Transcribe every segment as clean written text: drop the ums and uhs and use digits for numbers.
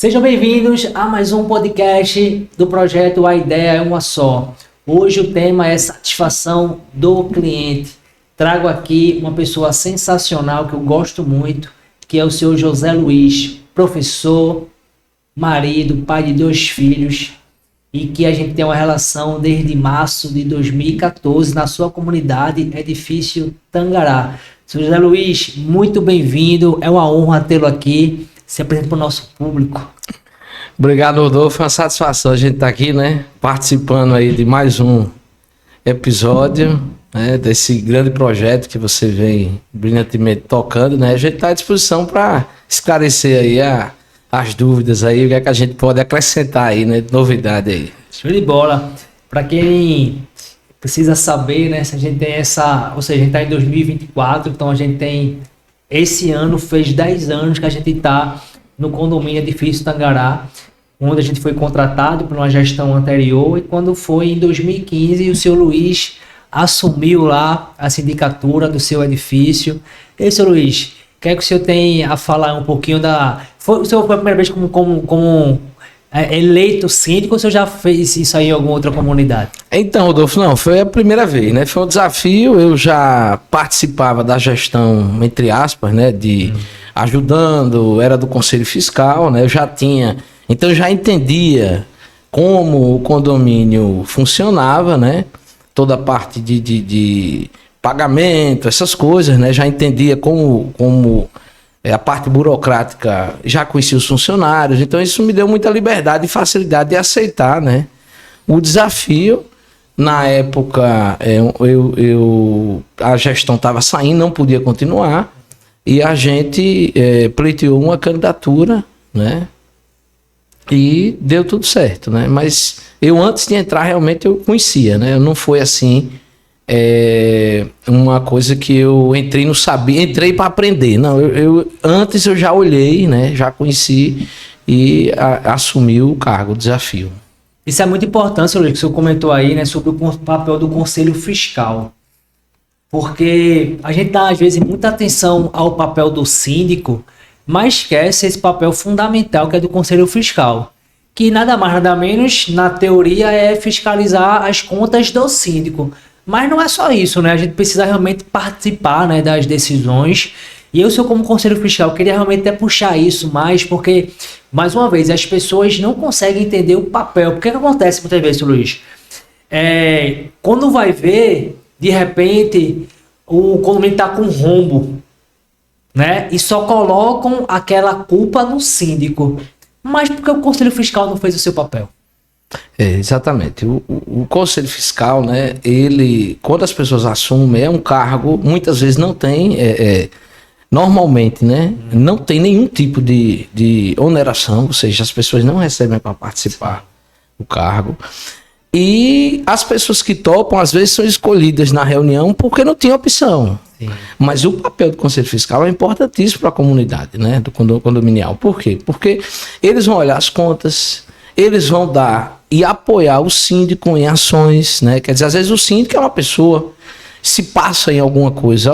Sejam bem-vindos a mais um podcast do projeto A Ideia é Uma Só. Hoje o tema é satisfação do cliente. Trago aqui uma pessoa sensacional que eu gosto muito, que é o senhor José Luiz, professor, marido, pai de 2 filhos, e que a gente tem uma relação desde março de 2014 na sua comunidade Edifício Tangará. Senhor José Luiz, muito bem-vindo, é uma honra tê-lo aqui. Se apresenta para o nosso público. Obrigado, Rodolfo. É uma satisfação a gente estar aqui, né? Participando aí de mais um episódio, né? Desse grande projeto que você vem brilhantemente tocando, né? A gente está à disposição para esclarecer aí as dúvidas aí, o que é que a gente pode acrescentar aí, né? De novidade aí. Show de bola. Para quem precisa saber, né? Se a gente tem essa... Ou seja, a gente está em 2024, então a gente tem... Esse ano fez 10 anos que a gente está no condomínio Edifício Tangará, onde a gente foi contratado por uma gestão anterior, e quando foi em 2015 o seu Luiz assumiu lá a sindicatura do seu edifício. E aí, seu Luiz, o que é que o senhor tem a falar um pouquinho da... O senhor foi a primeira vez como eleito síndico, ou o senhor já fez isso aí em alguma outra comunidade? Então, Rodolfo, não, foi a primeira vez, né? Foi um desafio, eu já participava da gestão, entre aspas, né? De ajudando, era do Conselho Fiscal, né? Eu já tinha, então eu já entendia como o condomínio funcionava, né? Toda a parte de pagamento, essas coisas, né? Já entendia como a parte burocrática, já conhecia os funcionários, então isso me deu muita liberdade e facilidade de aceitar, né, o desafio. Na época, a gestão estava saindo, não podia continuar, e a gente pleiteou uma candidatura, né, e deu tudo certo, né, mas eu antes de entrar realmente eu conhecia, né, não foi assim... uma coisa que eu entrei para aprender. Não, antes eu já olhei, né, já conheci e assumi o cargo, o desafio. Isso é muito importante, senhor Luiz, que o senhor comentou aí, né, sobre o papel do Conselho Fiscal. Porque a gente dá, às vezes, muita atenção ao papel do síndico, mas esquece esse papel fundamental que é do Conselho Fiscal, que nada mais, nada menos, na teoria, é fiscalizar as contas do síndico. Mas não é só isso, né? A gente precisa realmente participar, né, das decisões. E eu, como Conselho Fiscal, queria realmente até puxar isso mais, porque, mais uma vez, as pessoas não conseguem entender o papel. Porque que acontece muitas vezes, Luiz? Quando vai ver, de repente, o condomínio está com rombo, né? E só colocam aquela culpa no síndico. Mas por que o Conselho Fiscal não fez o seu papel? Exatamente. O Conselho Fiscal, né, ele, quando as pessoas assumem, é um cargo, muitas vezes não tem, normalmente, né, não tem nenhum tipo de oneração, ou seja, as pessoas não recebem para participar do cargo. E as pessoas que topam, às vezes, são escolhidas na reunião porque não tinha opção. Sim. Mas o papel do Conselho Fiscal é importantíssimo para a comunidade, né, do condominial. Por quê? Porque eles vão olhar as contas, eles vão dar e apoiar o síndico em ações, né? Quer dizer, às vezes o síndico é uma pessoa, se passa em alguma coisa,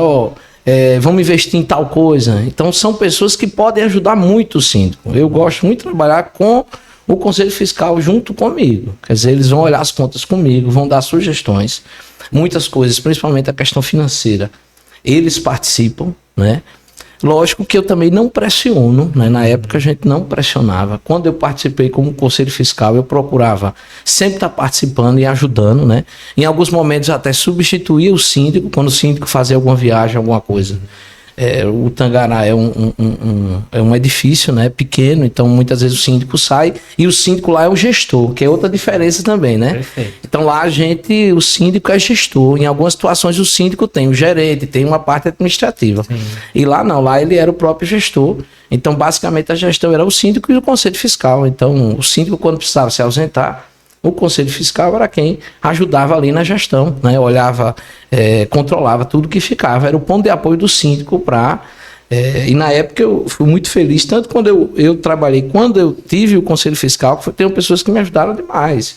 vamos investir em tal coisa. Então são pessoas que podem ajudar muito o síndico. Eu gosto muito de trabalhar com o Conselho Fiscal junto comigo. Quer dizer, eles vão olhar as contas comigo, vão dar sugestões, muitas coisas, principalmente a questão financeira. Eles participam, né? Lógico que eu também não pressiono, né? Na época a gente não pressionava. Quando eu participei como Conselho Fiscal, eu procurava sempre estar participando e ajudando, né? Em alguns momentos até substituía o síndico, quando o síndico fazia alguma viagem, alguma coisa. O Tangará é um edifício, né, pequeno, então muitas vezes o síndico sai e o síndico lá é o gestor, que é outra diferença também, né? Perfeito. Então lá o síndico é gestor. Em algumas situações o síndico tem o gerente, tem uma parte administrativa. Sim. E lá não, lá ele era o próprio gestor. Então basicamente a gestão era o síndico e o Conselho Fiscal. Então o síndico, quando precisava se ausentar, o Conselho Fiscal era quem ajudava ali na gestão, né? Olhava, controlava tudo que ficava. Era o ponto de apoio do síndico para... e na época eu fui muito feliz, tanto quando eu trabalhei, quando eu tive o Conselho Fiscal, tem pessoas que me ajudaram demais.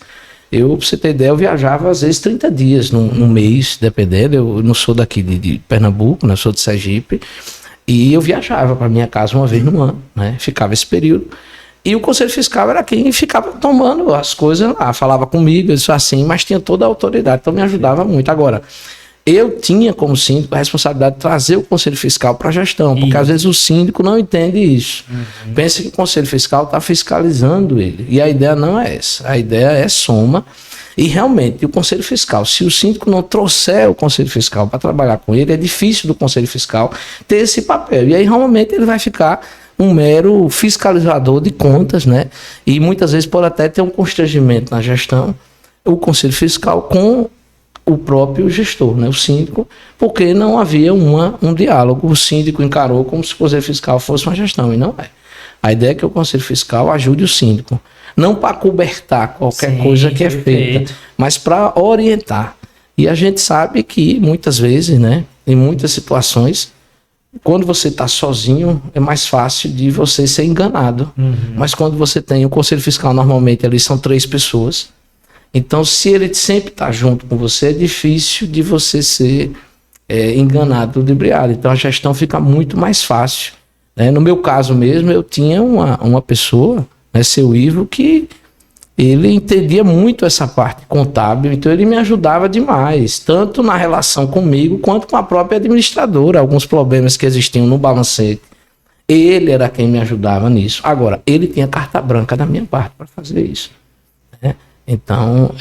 Pra você ter ideia, eu viajava às vezes 30 dias no mês, dependendo. Eu não sou daqui de Pernambuco, né? Eu sou de Sergipe. E eu viajava para minha casa uma vez no ano, né? Ficava esse período. E o Conselho Fiscal era quem ficava tomando as coisas lá, falava comigo, isso assim, mas tinha toda a autoridade, então me ajudava muito. Agora, eu tinha como síndico a responsabilidade de trazer o Conselho Fiscal para a gestão, porque às vezes o síndico não entende isso. Pensa que o Conselho Fiscal está fiscalizando ele, e a ideia não é essa, a ideia é soma. E realmente, o Conselho Fiscal, se o síndico não trouxer o Conselho Fiscal para trabalhar com ele, é difícil do Conselho Fiscal ter esse papel. E aí, realmente, ele vai ficar um mero fiscalizador de contas, né? E muitas vezes pode até ter um constrangimento na gestão, o Conselho Fiscal com o próprio gestor, né? O síndico, porque não havia um diálogo. O síndico encarou como se o Conselho Fiscal fosse uma gestão, e não é. A ideia é que o Conselho Fiscal ajude o síndico. Não para cobertar qualquer coisa que é feita, mas para orientar. E a gente sabe que muitas vezes, né, em muitas situações, quando você está sozinho, é mais fácil de você ser enganado. Mas quando você tem o Conselho Fiscal, normalmente ali são 3 pessoas. Então, se ele sempre está junto com você, é difícil de você ser enganado, ludibriado. Então, a gestão fica muito mais fácil. Né? No meu caso mesmo, eu tinha uma pessoa, né, seu Ivo, que ele entendia muito essa parte contábil, então ele me ajudava demais, tanto na relação comigo, quanto com a própria administradora, alguns problemas que existiam no balancete. Ele era quem me ajudava nisso. Agora, ele tinha carta branca da minha parte para fazer isso. Né? Então,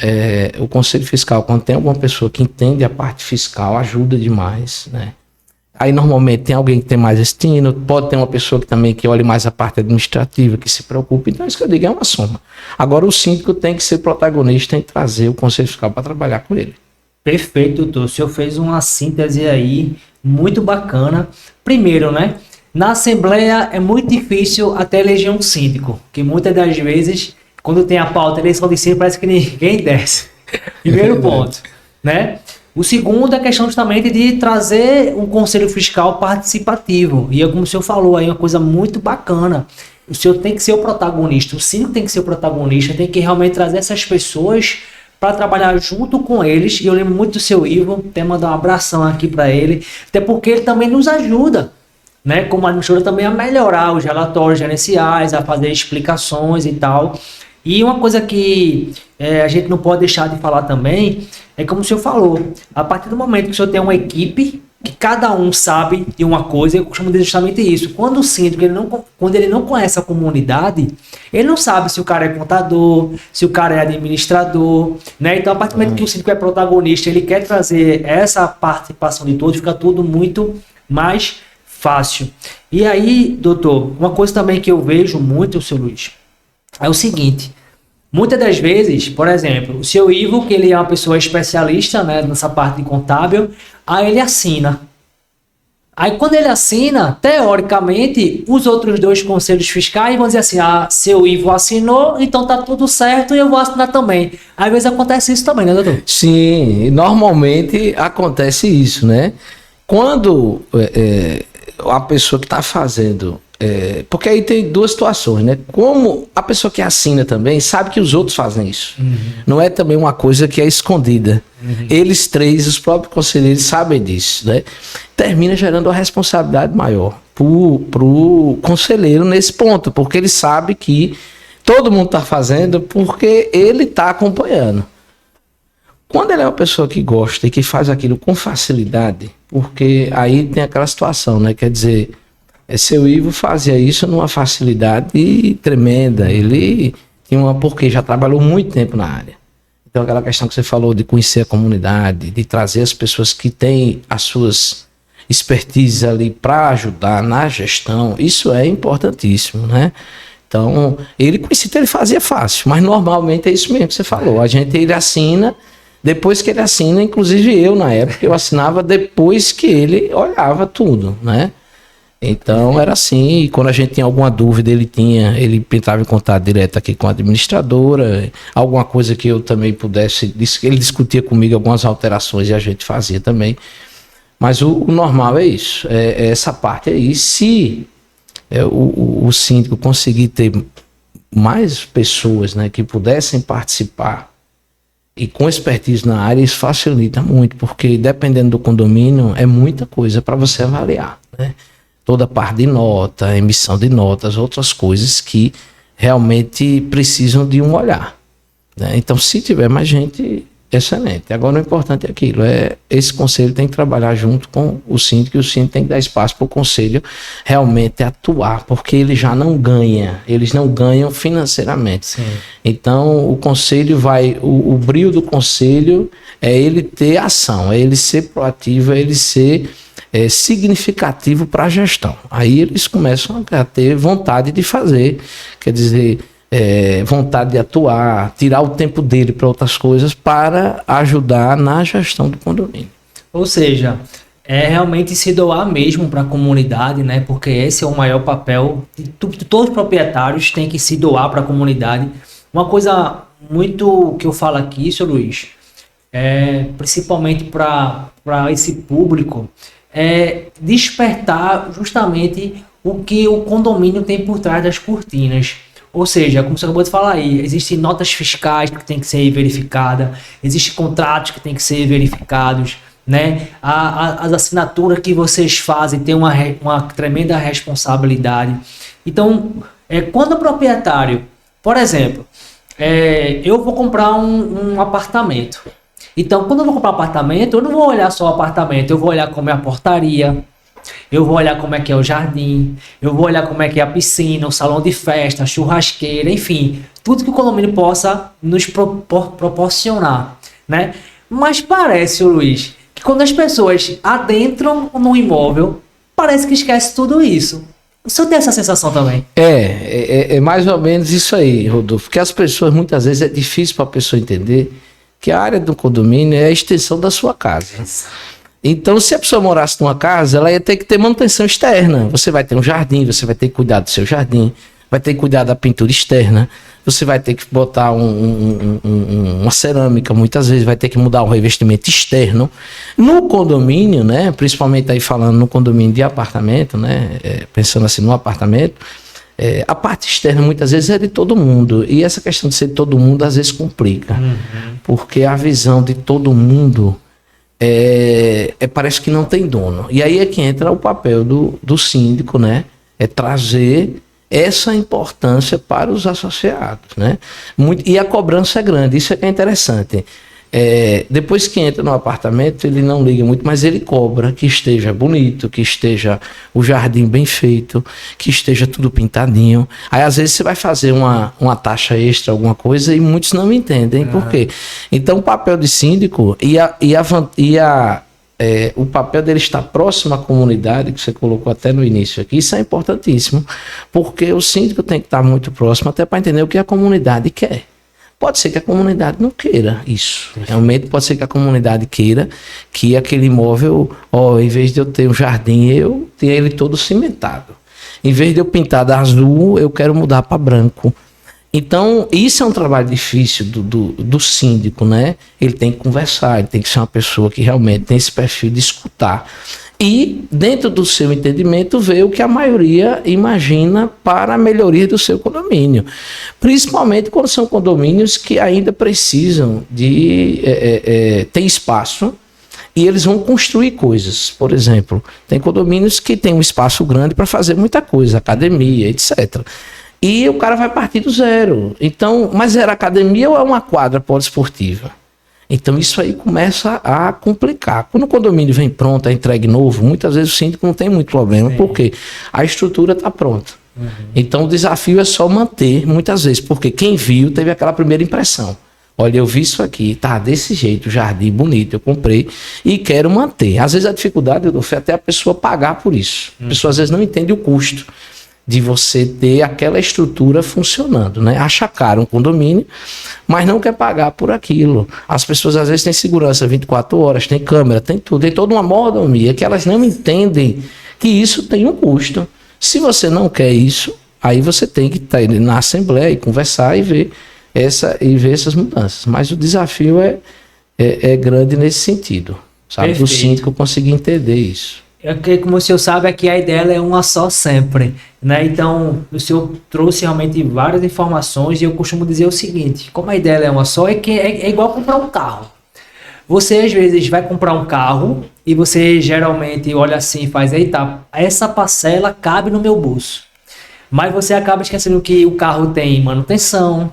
o Conselho Fiscal, quando tem alguma pessoa que entende a parte fiscal, ajuda demais, né? Aí, normalmente, tem alguém que tem mais destino, pode ter uma pessoa que também que olhe mais a parte administrativa, que se preocupe. Então, isso que eu digo é uma soma. Agora, o síndico tem que ser protagonista em trazer o Conselho Fiscal para trabalhar com ele. Perfeito, doutor. O senhor fez uma síntese aí muito bacana. Primeiro, né? Na Assembleia é muito difícil até eleger um síndico, que muitas das vezes, quando tem a pauta eleição de síndico, parece que ninguém desce. Primeiro ponto, né? O segundo é a questão justamente de trazer um conselho fiscal participativo. E como o senhor falou aí, uma coisa muito bacana. O senhor tem que ser o protagonista, o síndico tem que ser o protagonista, tem que realmente trazer essas pessoas para trabalhar junto com eles. E eu lembro muito do seu Ivo, até mandar um abração aqui para ele, até porque ele também nos ajuda, né, como administrador também a melhorar os relatórios gerenciais, a fazer explicações e tal. E uma coisa que a gente não pode deixar de falar também é como o senhor falou, a partir do momento que o senhor tem uma equipe, que cada um sabe de uma coisa, eu costumo dizer justamente isso. Quando o síndico, quando ele não conhece a comunidade, ele não sabe se o cara é contador, se o cara é administrador, né? Então, a partir do momento que o síndico é protagonista, ele quer trazer essa participação de todos, fica tudo muito mais fácil. E aí, doutor, uma coisa também que eu vejo muito, seu Luiz, é o seguinte: muitas das vezes, por exemplo, o seu Ivo, que ele é uma pessoa especialista, né, nessa parte de contábil, aí ele assina. Aí quando ele assina, teoricamente, os outros 2 conselhos fiscais vão dizer assim: seu Ivo assinou, então tá tudo certo e eu vou assinar também. Às vezes acontece isso também, né, doutor? Sim, normalmente acontece isso, né? Quando a pessoa que está fazendo... porque aí tem 2 situações, né? Como a pessoa que assina também sabe que os outros fazem isso. Não é também uma coisa que é escondida. Eles 3, os próprios conselheiros, sabem disso, né? Termina gerando uma responsabilidade maior pro conselheiro nesse ponto, porque ele sabe que todo mundo está fazendo porque ele está acompanhando. Quando ele é uma pessoa que gosta e que faz aquilo com facilidade, porque aí tem aquela situação, né? Quer dizer... seu Ivo fazia isso numa facilidade tremenda. Ele tinha porque já trabalhou muito tempo na área. Então, aquela questão que você falou de conhecer a comunidade, de trazer as pessoas que têm as suas expertises ali para ajudar na gestão, isso é importantíssimo, né? Então, ele conhecia, ele fazia fácil, mas normalmente é isso mesmo que você falou. Ele assina, depois que ele assina, inclusive eu na época, eu assinava depois que ele olhava tudo, né? Então era assim, e quando a gente tinha alguma dúvida, ele entrava em contato direto aqui com a administradora, alguma coisa que eu também pudesse, ele discutia comigo algumas alterações e a gente fazia também. Mas o normal é isso, essa parte aí. Se o síndico conseguir ter mais pessoas, né, que pudessem participar e com expertise na área, isso facilita muito, porque dependendo do condomínio, é muita coisa para você avaliar, né? Toda a parte de nota, emissão de notas, outras coisas que realmente precisam de um olhar, né? Então, se tiver mais gente, excelente. Agora, o importante é aquilo, esse conselho tem que trabalhar junto com o síndico, e o síndico tem que dar espaço para o conselho realmente atuar, porque ele já não ganha, eles não ganham financeiramente. Sim. Então, o conselho o brilho do conselho é ele ter ação, é ele ser proativo, é ele ser significativo para a gestão. Aí eles começam a ter vontade de fazer, quer dizer, vontade de atuar, tirar o tempo dele para outras coisas para ajudar na gestão do condomínio. Ou seja, é realmente se doar mesmo para a comunidade, né? Porque esse é o maior papel. Todos os proprietários têm que se doar para a comunidade. Uma coisa muito que eu falo aqui, seu Luiz, principalmente para esse público, é despertar justamente o que o condomínio tem por trás das cortinas. Ou seja, como você acabou de falar aí, existem notas fiscais que tem que ser verificadas, existem contratos que tem que ser verificados, né? As assinaturas que vocês fazem têm uma tremenda responsabilidade. Então, quando o proprietário, por exemplo, eu vou comprar um apartamento. Então, quando eu vou comprar um apartamento, eu não vou olhar só o apartamento, eu vou olhar como é a portaria, eu vou olhar como é que é o jardim, eu vou olhar como é que é a piscina, o salão de festa, a churrasqueira, enfim, tudo que o condomínio possa nos proporcionar, né? Mas parece, Luiz, que quando as pessoas adentram no imóvel, parece que esquece tudo isso. O senhor tem essa sensação também? É mais ou menos isso aí, Rodolfo, porque as pessoas, muitas vezes, é difícil para a pessoa entender que a área do condomínio é a extensão da sua casa. Então, se a pessoa morasse numa casa, ela ia ter que ter manutenção externa. Você vai ter um jardim, você vai ter que cuidar do seu jardim, vai ter que cuidar da pintura externa, você vai ter que botar uma cerâmica, muitas vezes vai ter que mudar o revestimento externo. No condomínio, né, principalmente aí falando no condomínio de apartamento, né, pensando assim no apartamento, a parte externa muitas vezes é de todo mundo, e essa questão de ser de todo mundo às vezes complica, porque a visão de todo mundo parece que não tem dono. E aí é que entra o papel do síndico, né? É trazer essa importância para os associados, né? E a cobrança é grande, isso é que é interessante. Depois que entra no apartamento, ele não liga muito, mas ele cobra que esteja bonito, que esteja o jardim bem feito, que esteja tudo pintadinho. Aí às vezes você vai fazer uma taxa extra, alguma coisa, e muitos não entendem por quê. Então o papel de síndico o papel dele estar próximo à comunidade, que você colocou até no início aqui, isso é importantíssimo, porque o síndico tem que estar muito próximo até para entender o que a comunidade quer. Pode ser que a comunidade não queira isso. Realmente pode ser que a comunidade queira que aquele imóvel, em vez de eu ter um jardim, eu tenha ele todo cimentado. Em vez de eu pintar de azul, eu quero mudar para branco. Então, isso é um trabalho difícil do síndico, né? Ele tem que conversar, ele tem que ser uma pessoa que realmente tem esse perfil de escutar. E, dentro do seu entendimento, ver o que a maioria imagina para a melhoria do seu condomínio. Principalmente quando são condomínios que ainda precisam de ter espaço e eles vão construir coisas. Por exemplo, tem condomínios que têm um espaço grande para fazer muita coisa, academia, etc. E o cara vai partir do zero. Então, mas era academia ou é uma quadra poliesportiva? Então isso aí começa a complicar. Quando o condomínio vem pronto, é entregue novo, muitas vezes o síndico não tem muito problema, porque a estrutura está pronta. Então o desafio é só manter, muitas vezes, porque quem viu teve aquela primeira impressão. Olha, eu vi isso aqui, tá desse jeito, jardim bonito, eu comprei e quero manter. Às vezes a dificuldade, é até a pessoa pagar por isso. A pessoa às vezes não entende o custo de você ter aquela estrutura funcionando, né? Acha caro um condomínio, mas não quer pagar por aquilo. As pessoas às vezes têm segurança 24 horas, tem câmera, tem tudo, tem toda uma mordomia que elas não entendem que isso tem um custo. Se você não quer isso, aí você tem que estar na assembleia e conversar e ver essas mudanças. Mas o desafio é grande nesse sentido, sabe? Do síndico conseguir entender isso. Como o senhor sabe, aqui a ideia é uma só sempre, né? Então, o senhor trouxe realmente várias informações e eu costumo dizer o seguinte, como a ideia é uma só, é igual comprar um carro. Você, às vezes, vai comprar um carro e você geralmente olha assim e faz, eita, essa parcela cabe no meu bolso. Mas você acaba esquecendo que o carro tem manutenção,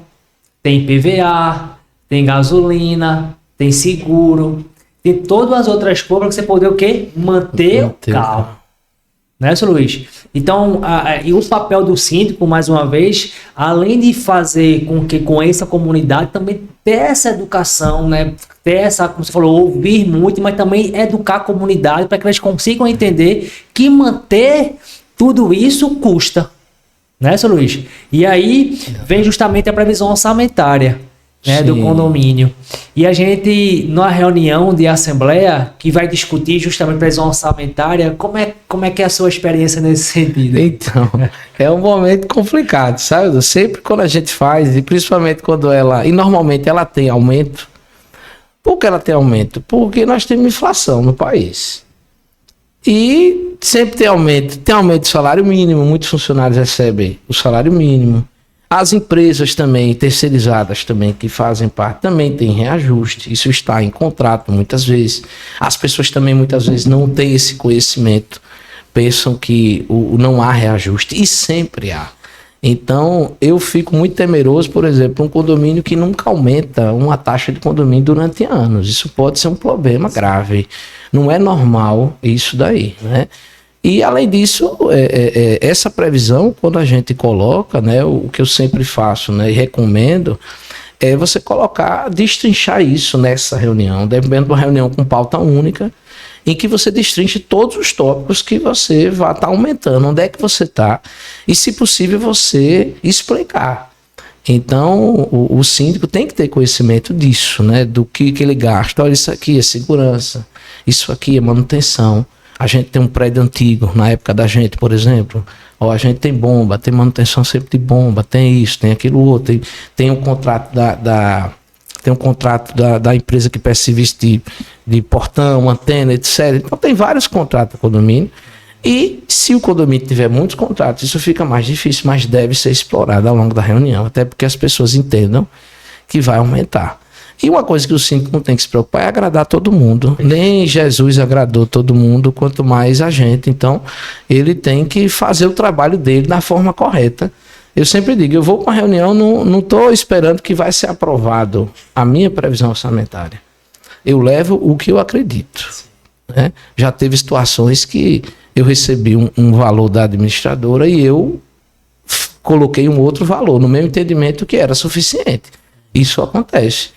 tem PVA, tem gasolina, tem seguro, tem todas as outras coisas para você poder o quê? Manter o carro. Né, seu Luiz? Então, e o papel do síndico, mais uma vez, além de fazer com que com essa comunidade também ter essa educação, né? Ter essa, como você falou, ouvir muito, mas também educar a comunidade para que eles consigam entender que manter tudo isso custa. Né, seu Luiz? E aí vem justamente a previsão orçamentária, né, do condomínio. E a gente, na reunião de assembleia, que vai discutir justamente a previsão orçamentária, como é que é a sua experiência nesse sentido? Então, é um momento complicado, sabe? Sempre quando a gente faz, e principalmente quando e normalmente ela tem aumento. Por que ela tem aumento? Porque nós temos inflação no país. E sempre tem aumento do salário mínimo, muitos funcionários recebem o salário mínimo. As empresas também, terceirizadas também, que fazem parte, também tem reajuste. Isso está em contrato muitas vezes. As pessoas também muitas vezes não têm esse conhecimento, pensam que não há reajuste, e sempre há. Então, eu fico muito temeroso, por exemplo, um condomínio que nunca aumenta uma taxa de condomínio durante anos. Isso pode ser um problema grave. Não é normal isso daí, né? E, além disso, essa previsão, quando a gente coloca, né, o que eu sempre faço, né, e recomendo, é você destrinchar isso nessa reunião, dependendo de uma reunião com pauta única, em que você destrinche todos os tópicos que você vai estar aumentando, onde é que você está, e, se possível, você explicar. Então, o síndico tem que ter conhecimento disso, né, do que ele gasta. Olha, isso aqui é segurança, isso aqui é manutenção. A gente tem um prédio antigo, na época da gente, por exemplo. A gente tem bomba, tem manutenção sempre de bomba, tem isso, tem aquilo outro. Tem um contrato da empresa que presta serviço de portão, antena, etc. Então tem vários contratos do condomínio. E se o condomínio tiver muitos contratos, isso fica mais difícil, mas deve ser explorado ao longo da reunião, até porque as pessoas entendam que vai aumentar. E uma coisa que o síndico não tem que se preocupar é agradar todo mundo. Nem Jesus agradou todo mundo, quanto mais a gente. Então, ele tem que fazer o trabalho dele da forma correta. Eu sempre digo, eu vou para uma reunião, não estou esperando que vai ser aprovado a minha previsão orçamentária. Eu levo o que eu acredito. Né? Já teve situações que eu recebi um valor da administradora e eu coloquei um outro valor, no meu entendimento, que era suficiente. Isso acontece.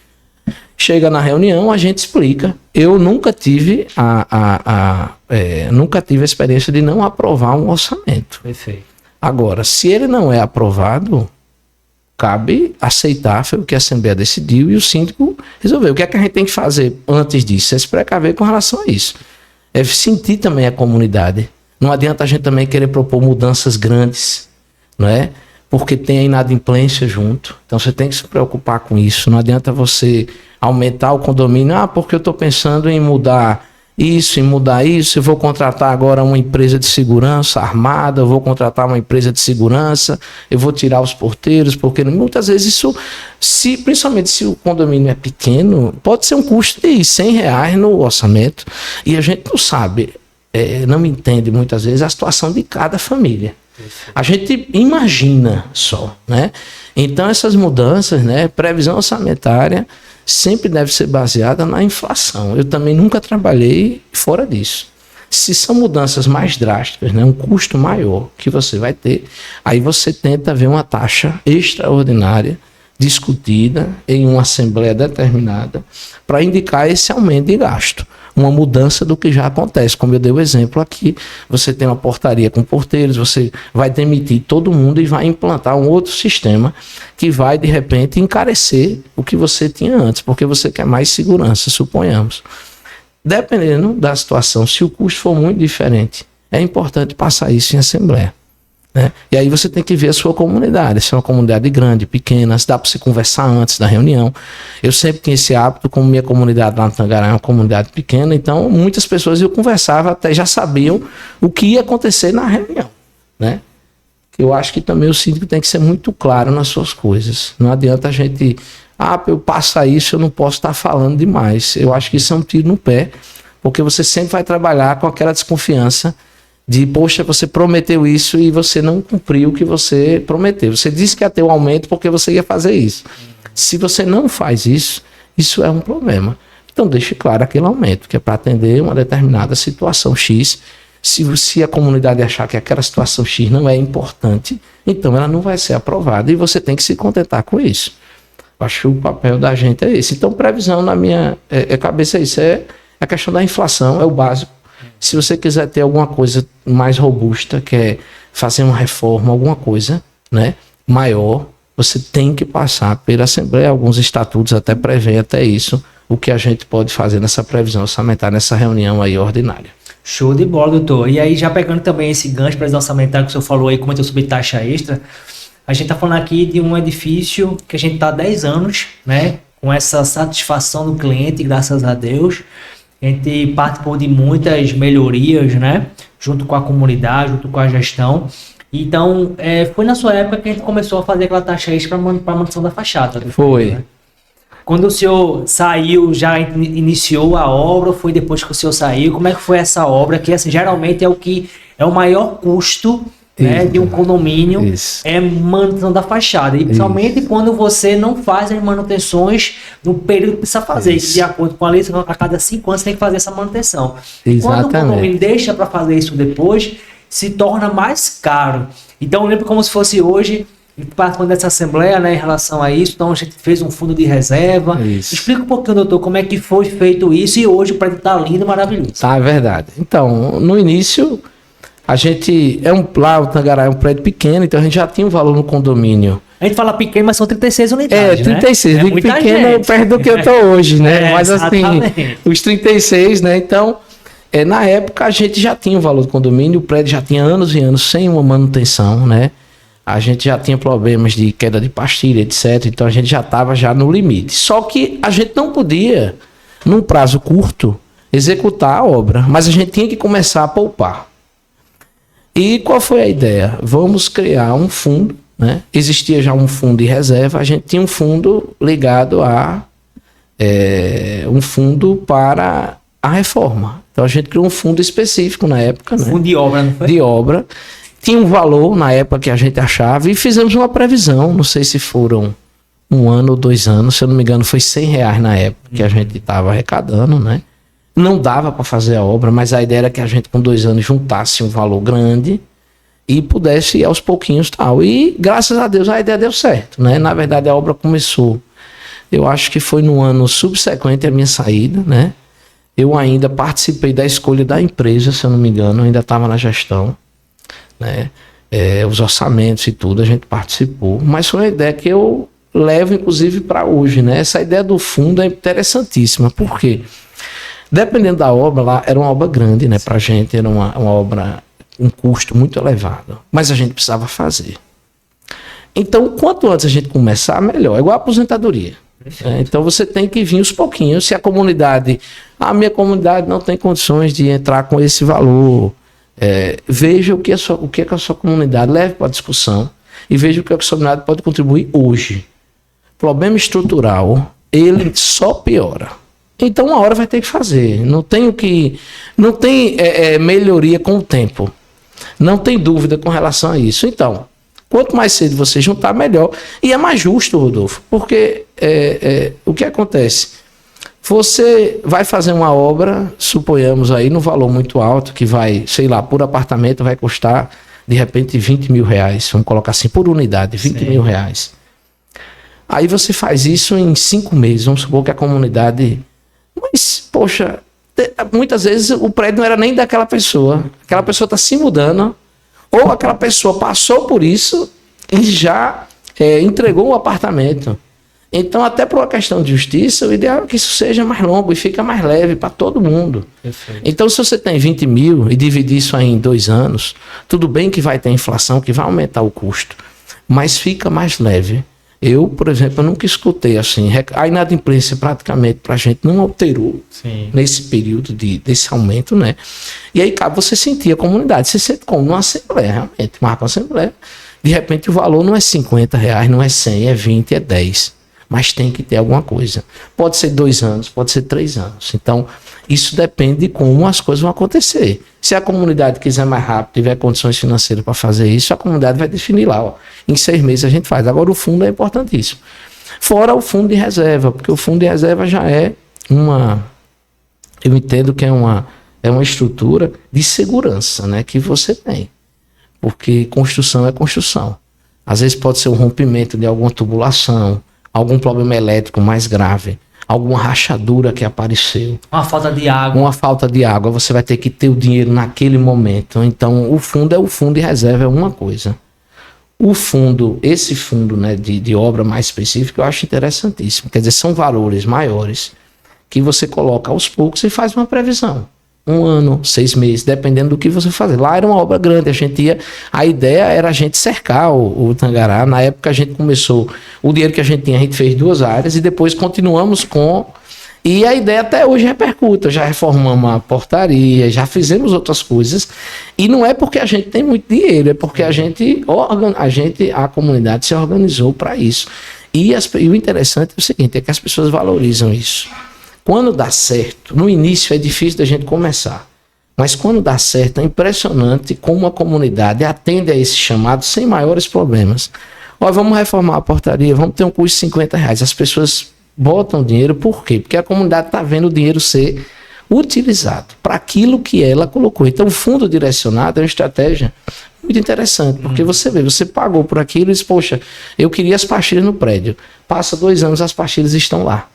Chega na reunião, a gente explica. Eu nunca tive a experiência de não aprovar um orçamento. Perfeito. Agora, se ele não é aprovado, cabe aceitar, foi o que a Assembleia decidiu e o síndico resolveu. O que é que a gente tem que fazer antes disso? É se precaver com relação a isso. É sentir também a comunidade. Não adianta a gente também querer propor mudanças grandes, não é? Porque tem a inadimplência junto. Então você tem que se preocupar com isso. Não adianta você aumentar o condomínio. Porque eu estou pensando em mudar isso, eu vou contratar agora uma empresa de segurança armada, eu vou contratar uma empresa de segurança, eu vou tirar os porteiros, porque muitas vezes isso, principalmente se o condomínio é pequeno, pode ser um custo de R$100 no orçamento. E a gente não sabe, não entende muitas vezes a situação de cada família. A gente imagina só, né? Então essas mudanças, né, previsão orçamentária sempre deve ser baseada na inflação. Eu também nunca trabalhei fora disso. Se são mudanças mais drásticas, né, um custo maior que você vai ter, aí você tenta ver uma taxa extraordinária discutida em uma assembleia determinada para indicar esse aumento de gasto. Uma mudança do que já acontece. Como eu dei o exemplo aqui, você tem uma portaria com porteiros, você vai demitir todo mundo e vai implantar um outro sistema que vai, de repente, encarecer o que você tinha antes, porque você quer mais segurança, suponhamos. Dependendo da situação, se o custo for muito diferente, é importante passar isso em assembleia. Né? E aí você tem que ver a sua comunidade, se é uma comunidade grande, pequena, se dá para você conversar antes da reunião. Eu sempre tinha esse hábito, como minha comunidade lá no Tangará é uma comunidade pequena, então muitas pessoas eu conversava, até já sabiam o que ia acontecer na reunião. Né? Eu acho que também o síndico tem que ser muito claro nas suas coisas. Não adianta a gente, eu passo isso, eu não posso estar falando demais. Eu acho que isso é um tiro no pé, porque você sempre vai trabalhar com aquela desconfiança poxa, você prometeu isso e você não cumpriu o que você prometeu. Você disse que ia ter um aumento porque você ia fazer isso. Se você não faz isso, isso é um problema. Então deixe claro aquele aumento, que é para atender uma determinada situação X. Se a comunidade achar que aquela situação X não é importante, então ela não vai ser aprovada e você tem que se contentar com isso. Eu acho que o papel da gente é esse. Então, previsão na minha cabeça é isso. É a questão da inflação, é o básico. Se você quiser ter alguma coisa mais robusta, que é fazer uma reforma, alguma coisa, né, maior, você tem que passar pela Assembleia. Alguns estatutos até prevêem até isso, o que a gente pode fazer nessa previsão orçamentária, nessa reunião aí ordinária. Show de bola, doutor. E aí, já pegando também esse gancho para orçamentário que o senhor falou aí, comentou sobre taxa extra, a gente está falando aqui de um edifício que a gente está há 10 anos, né, com essa satisfação do cliente, graças a Deus. A gente participou de muitas melhorias, né, junto com a comunidade, junto com a gestão. Então, foi na sua época que a gente começou a fazer aquela taxa extra para a manutenção da fachada. Foi. Né? Quando o senhor saiu, já iniciou a obra, ou foi depois que o senhor saiu? Como é que foi essa obra? Que assim, geralmente é o que é o maior custo, né, de um condomínio, é manutenção da fachada. E principalmente quando você não faz as manutenções no período que precisa fazer. Que de acordo com a lei, a cada 5 anos você tem que fazer essa manutenção. E quando o condomínio deixa para fazer isso depois, se torna mais caro. Então eu lembro como se fosse hoje, participando dessa assembleia, né, em relação a isso. Então a gente fez um fundo de reserva. Explica um pouquinho, doutor, como é que foi feito isso, e hoje o prédio está lindo e maravilhoso. Tá, é verdade. Então, no início, a gente, lá o Tangará é um prédio pequeno, então a gente já tinha um valor no condomínio. A gente fala pequeno, mas são 36 unidades, 36. Né? Digo pequeno perto do que eu tô hoje, né? Mas assim, os 36, né? Então, na época a gente já tinha o valor do condomínio, o prédio já tinha anos e anos sem uma manutenção, né? A gente já tinha problemas de queda de pastilha, etc. Então a gente já estava já no limite. Só que a gente não podia, num prazo curto, executar a obra, mas a gente tinha que começar a poupar. E qual foi a ideia? Vamos criar um fundo, né? Existia já um fundo de reserva, a gente tinha um fundo ligado a um fundo para a reforma. Então a gente criou um fundo específico na época, né? Fundo de obra, não foi? De obra. Tinha um valor na época que a gente achava e fizemos uma previsão, não sei se foram 1 ano ou 2 anos, se eu não me engano foi R$100 na época que a gente estava arrecadando, né? Não dava para fazer a obra, mas a ideia era que a gente com 2 anos juntasse um valor grande e pudesse ir aos pouquinhos tal. E graças a Deus a ideia deu certo, né? Na verdade a obra começou, eu acho que foi no ano subsequente à minha saída, né? Eu ainda participei da escolha da empresa, se eu não me engano, ainda estava na gestão, né? Os orçamentos e tudo a gente participou, mas foi uma ideia que eu levo inclusive para hoje, né? Essa ideia do fundo é interessantíssima, por quê? Dependendo da obra, lá era uma obra grande, né? Pra gente era uma obra, um custo muito elevado, mas a gente precisava fazer. Então, quanto antes a gente começar, melhor. É igual a aposentadoria. Então você tem que vir aos pouquinhos. Se a minha comunidade não tem condições de entrar com esse valor, veja o que a sua comunidade leve para a discussão e veja o que a sua comunidade pode contribuir hoje. Problema estrutural, ele só piora. Então uma hora vai ter que fazer. Não tem melhoria com o tempo. Não tem dúvida com relação a isso. Então, quanto mais cedo você juntar, melhor. E é mais justo, Rodolfo, porque o que acontece? Você vai fazer uma obra, suponhamos aí, no valor muito alto, que vai, sei lá, por apartamento vai custar, de repente, R$20 mil. Vamos colocar assim, por unidade, R$20 mil. Aí você faz isso em 5 meses. Vamos supor que a comunidade... Mas, poxa, muitas vezes o prédio não era nem daquela pessoa. Aquela pessoa está se mudando, ou aquela pessoa passou por isso e já entregou o apartamento. Então, até por uma questão de justiça, o ideal é que isso seja mais longo e fica mais leve para todo mundo. Perfeito. Então, se você tem 20 mil e dividir isso aí em 2 anos, tudo bem que vai ter inflação, que vai aumentar o custo, mas fica mais leve. Eu, por exemplo, nunca escutei assim, a inadimplência praticamente para a gente não alterou nesse período desse aumento, né? E aí cabe você sentir a comunidade, você sente como numa assembleia, realmente, marca uma assembleia, de repente o valor não é R$50, não é 100, é 20, é 10. mas tem que ter alguma coisa. Pode ser 2 anos, pode ser 3 anos. Então, isso depende de como as coisas vão acontecer. Se a comunidade quiser mais rápido, tiver condições financeiras para fazer isso, a comunidade vai definir lá. Ó, em 6 meses a gente faz. Agora, o fundo é importantíssimo. Fora o fundo de reserva, porque o fundo de reserva já é eu entendo que é uma estrutura de segurança, né, que você tem. Porque construção é construção. Às vezes pode ser um rompimento de alguma tubulação, algum problema elétrico mais grave, alguma rachadura que apareceu. Uma falta de água. Uma falta de água, você vai ter que ter o dinheiro naquele momento. Então, o fundo de reserva, é uma coisa. Esse fundo, né, de obra mais específica, eu acho interessantíssimo. Quer dizer, são valores maiores que você coloca aos poucos e faz uma previsão. 1 ano, 6 meses, dependendo do que você fazer. Lá era uma obra grande, a ideia era a gente cercar o Tangará. Na época a gente começou, o dinheiro que a gente tinha, a gente fez 2 áreas e depois continuamos e a ideia até hoje repercuta. Já reformamos a portaria, já fizemos outras coisas, e não é porque a gente tem muito dinheiro, é porque a comunidade se organizou para isso. E o interessante é o seguinte, é que as pessoas valorizam isso. Quando dá certo, no início é difícil da gente começar, mas quando dá certo é impressionante como a comunidade atende a esse chamado sem maiores problemas. Ó, vamos reformar a portaria, vamos ter um custo de R$50. As pessoas botam dinheiro, por quê? Porque a comunidade está vendo o dinheiro ser utilizado para aquilo que ela colocou. Então o fundo direcionado é uma estratégia muito interessante, porque você pagou por aquilo e diz, poxa, eu queria as pastilhas no prédio. Passa 2 anos, as pastilhas estão lá.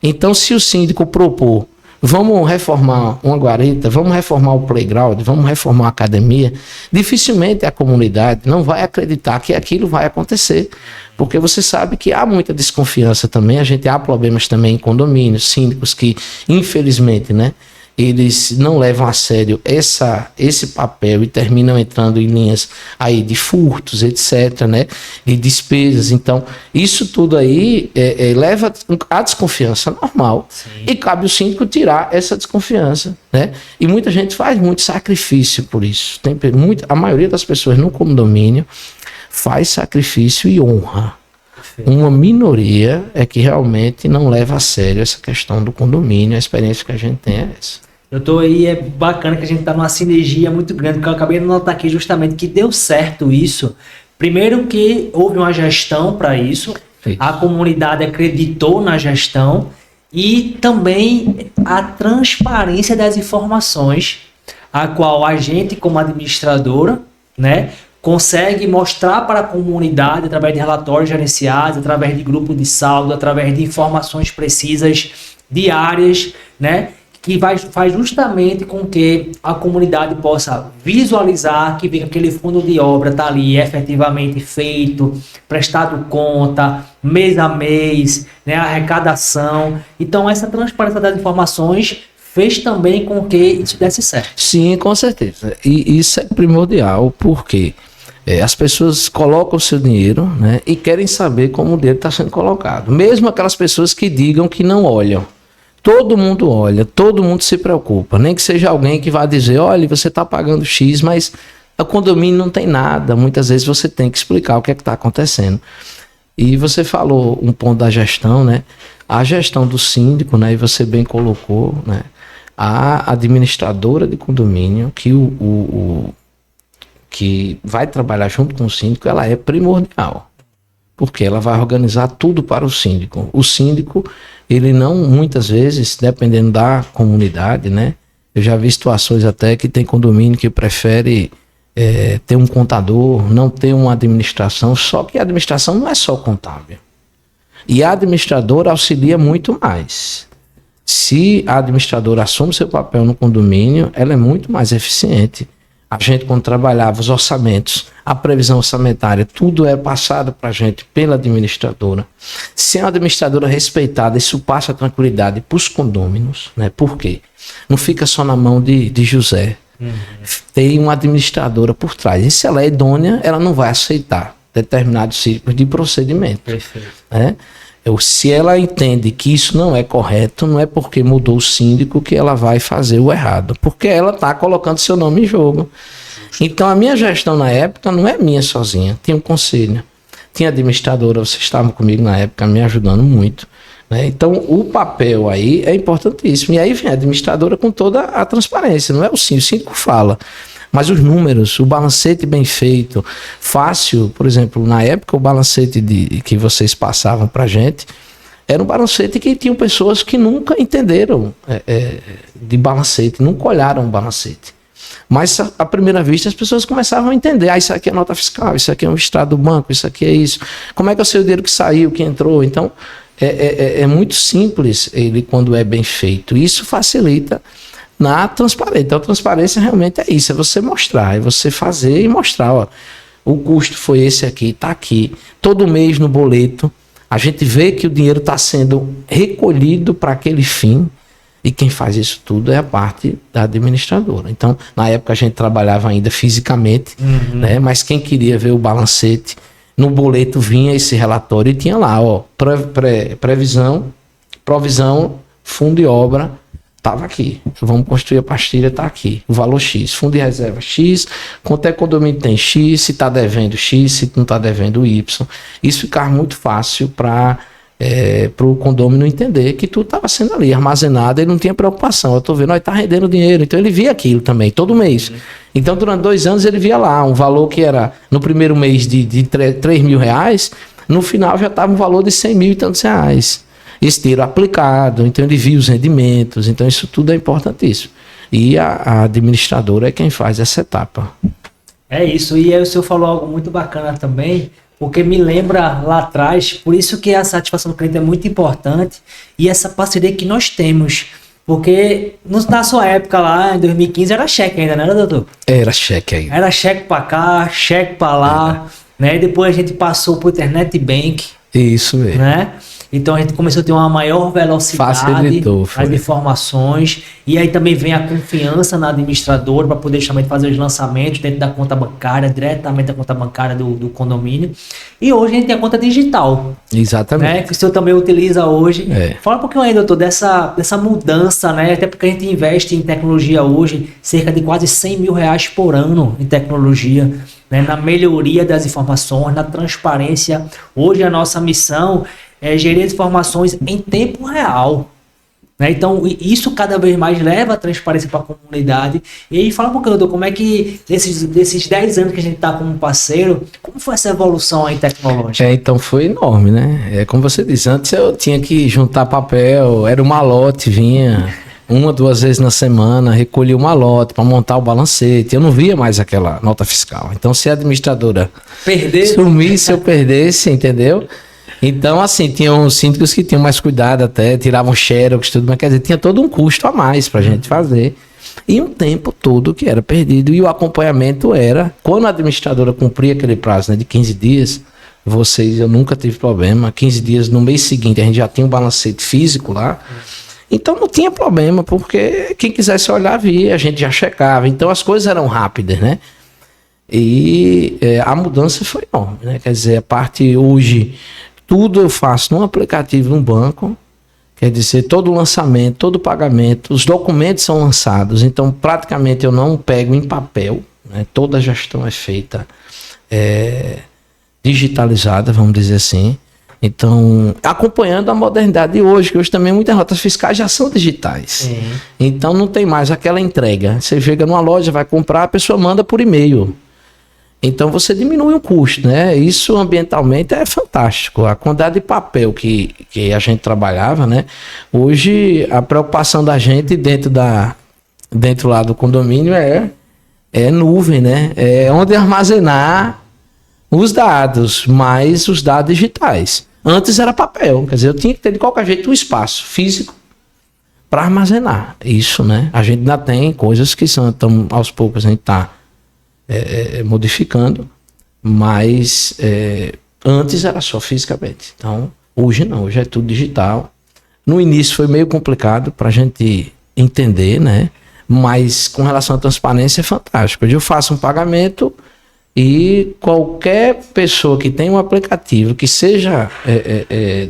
Então, se o síndico propor, vamos reformar uma guarita, vamos reformar o playground, vamos reformar a academia, dificilmente a comunidade não vai acreditar que aquilo vai acontecer, porque você sabe que há muita desconfiança também, há problemas também em condomínios, síndicos que, infelizmente, né, eles não levam a sério esse papel e terminam entrando em linhas aí de furtos, etc., né, de despesas. Então, isso tudo aí leva a desconfiança normal. Sim. E cabe o síndico tirar essa desconfiança, né? E muita gente faz muito sacrifício por isso. A maioria das pessoas no condomínio faz sacrifício e honra. Uma minoria é que realmente não leva a sério essa questão do condomínio. A experiência que a gente tem é essa. Eu tô aí, é bacana que a gente tá numa sinergia muito grande, porque eu acabei de notar aqui justamente que deu certo isso. Primeiro que houve uma gestão para isso, a comunidade acreditou na gestão e também a transparência das informações, a qual a gente como administradora, né, consegue mostrar para a comunidade através de relatórios gerenciados, através de grupo de saldo, através de informações precisas diárias, né? Que faz justamente com que a comunidade possa visualizar que aquele fundo de obra está ali efetivamente feito, prestado conta, mês a mês, né? Arrecadação. Então essa transparência das informações fez também com que isso desse certo. Sim, com certeza. E isso é primordial, porque as pessoas colocam o seu dinheiro, né, e querem saber como o dinheiro está sendo colocado. Mesmo aquelas pessoas que digam que não olham. Todo mundo olha, todo mundo se preocupa. Nem que seja alguém que vá dizer, olha, você está pagando X, mas o condomínio não tem nada. Muitas vezes você tem que explicar o que é que está acontecendo. E você falou um ponto da gestão, né? A gestão do síndico, né, e você bem colocou, né? A administradora de condomínio, que vai trabalhar junto com o síndico, ela é primordial, porque ela vai organizar tudo para o síndico. O síndico, ele não, muitas vezes, dependendo da comunidade, né? Eu já vi situações até que tem condomínio que prefere ter um contador, não ter uma administração, só que a administração não é só contábil. E a administradora auxilia muito mais. Se a administradora assume seu papel no condomínio, ela é muito mais eficiente. A gente, quando trabalhava os orçamentos, a previsão orçamentária, tudo é passado para a gente pela administradora. Se é uma administradora respeitada, isso passa tranquilidade para os condôminos, né? Por quê? Não fica só na mão de José. Tem uma administradora por trás. E se ela é idônea, ela não vai aceitar determinados ciclos de procedimento. Perfeito. Né? Se ela entende que isso não é correto, não é porque mudou o síndico que ela vai fazer o errado, porque ela está colocando seu nome em jogo. Então a minha gestão na época não é minha sozinha, tinha um conselho. tinha administradora, vocês estavam comigo na época, me ajudando muito. Né? Então, o papel aí é importantíssimo. E aí vem a administradora com toda a transparência, não é o síndico fala. Mas os números, o balancete bem feito, fácil, por exemplo, na época o balancete que vocês passavam para a gente, era um balancete que tinham pessoas que nunca entenderam de balancete, nunca olharam o balancete. Mas à primeira vista as pessoas começavam a entender, isso aqui é nota fiscal, isso aqui é um extrato do banco, isso aqui é isso. Como é que eu sei o dinheiro que saiu, que entrou? Então, é muito simples ele quando é bem feito. Isso facilita na transparência. Então, a transparência realmente é isso, é você mostrar, é você fazer e mostrar, ó, o custo foi esse aqui, está aqui. Todo mês no boleto, a gente vê que o dinheiro está sendo recolhido para aquele fim, e quem faz isso tudo é a parte da administradora. Então, na época a gente trabalhava ainda fisicamente, né? Mas quem queria ver o balancete, no boleto vinha esse relatório e tinha lá, ó, provisão, fundo de obra, estava aqui. Vamos construir a pastilha, está aqui. O valor X. Fundo de reserva X. Quanto é que o condomínio tem X? Se está devendo X, se não está devendo Y. Isso ficava muito fácil para o condomínio entender que tudo estava sendo ali armazenado e não tinha preocupação. Eu estou vendo, está rendendo dinheiro. Então ele via aquilo também, todo mês. Então durante 2 anos ele via lá um valor que era no primeiro mês de R$3.000, no final já estava um valor de 100 mil e tantos reais. Esse dinheiro aplicado, então ele via os rendimentos, então isso tudo é importantíssimo. E a administradora é quem faz essa etapa. É isso, e aí o senhor falou algo muito bacana também, porque me lembra lá atrás, por isso que a satisfação do cliente é muito importante, e essa parceria que nós temos, porque na sua época lá, em 2015, era cheque ainda, não era, doutor? Era cheque ainda. Era cheque para cá, cheque para lá, né? Depois a gente passou pro Internet Bank. Isso mesmo. Né? Então a gente começou a ter uma maior velocidade nas informações, e aí também vem a confiança na administradora para poder justamente fazer os lançamentos dentro da conta bancária, diretamente da conta bancária do condomínio. E hoje a gente tem a conta digital. Exatamente. Né? Que o senhor também utiliza hoje. Fala um pouquinho aí, doutor, dessa mudança, né? Até porque a gente investe em tecnologia hoje, cerca de quase R$100 mil por ano em tecnologia. Né? Na melhoria das informações, na transparência. Hoje a nossa missão é gerir as informações em tempo real. Né? Então, isso cada vez mais leva a transparência para a comunidade. E aí, fala um pouquinho, doutor, como é que, desses 10 anos que a gente está como parceiro, como foi essa evolução aí tecnológica? Então, foi enorme, né? Como você disse, antes eu tinha que juntar papel, era um malote, vinha 1 ou 2 vezes na semana, recolhia o malote para montar o balancete. Eu não via mais aquela nota fiscal. Então, se a administradora sumisse, eu perdesse, entendeu? Então, assim, tinha uns síndicos que tinham mais cuidado até, tiravam xerox, tudo, mas quer dizer, tinha todo um custo a mais pra gente fazer. E um tempo todo que era perdido. E o acompanhamento era, quando a administradora cumpria aquele prazo, né, de 15 dias, eu nunca tive problema, 15 dias no mês seguinte, a gente já tinha um balancete físico lá. Então não tinha problema, porque quem quisesse olhar via, a gente já checava. Então as coisas eram rápidas, né? E a mudança foi enorme, né? Quer dizer, a parte hoje... Tudo eu faço num aplicativo, num banco, quer dizer, todo o lançamento, todo o pagamento, os documentos são lançados, então praticamente eu não pego em papel, né? Toda a gestão é feita digitalizada, vamos dizer assim. Então, acompanhando a modernidade de hoje, que hoje também muitas notas fiscais já são digitais. Sim. Então não tem mais aquela entrega. Você chega numa loja, vai comprar, a pessoa manda por e-mail. Então você diminui o custo, né? Isso ambientalmente é fantástico. A quantidade de papel que a gente trabalhava, né? Hoje a preocupação da gente dentro lá do condomínio é nuvem, né? É onde armazenar os dados, mais os dados digitais. Antes era papel, quer dizer, eu tinha que ter de qualquer jeito um espaço físico para armazenar isso, né? A gente ainda tem coisas que são, então, aos poucos a gente está modificando, mas antes era só fisicamente. Então, hoje não, hoje é tudo digital. No início foi meio complicado para a gente entender, né? Mas com relação à transparência é fantástico. Hoje eu faço um pagamento e qualquer pessoa que tem um aplicativo que seja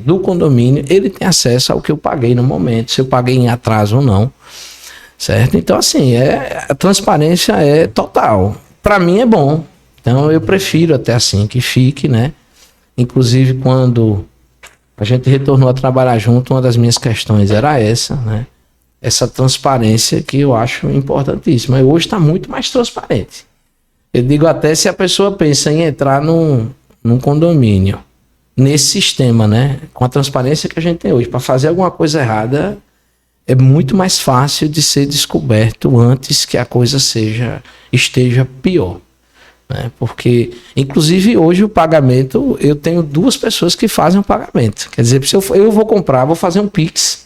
do condomínio, ele tem acesso ao que eu paguei no momento, se eu paguei em atraso ou não, certo? Então, assim, a transparência é total. Para mim é bom, então eu prefiro até assim que fique, né? Inclusive, quando a gente retornou a trabalhar junto, uma das minhas questões era essa, né? Essa transparência que eu acho importantíssima. E hoje está muito mais transparente. Eu digo até se a pessoa pensa em entrar num condomínio, nesse sistema, né? Com a transparência que a gente tem hoje, para fazer alguma coisa errada, é muito mais fácil de ser descoberto antes que a coisa esteja pior. Né? Porque, inclusive, hoje o pagamento, eu tenho 2 pessoas que fazem o pagamento. Quer dizer, se eu vou comprar, vou fazer um Pix.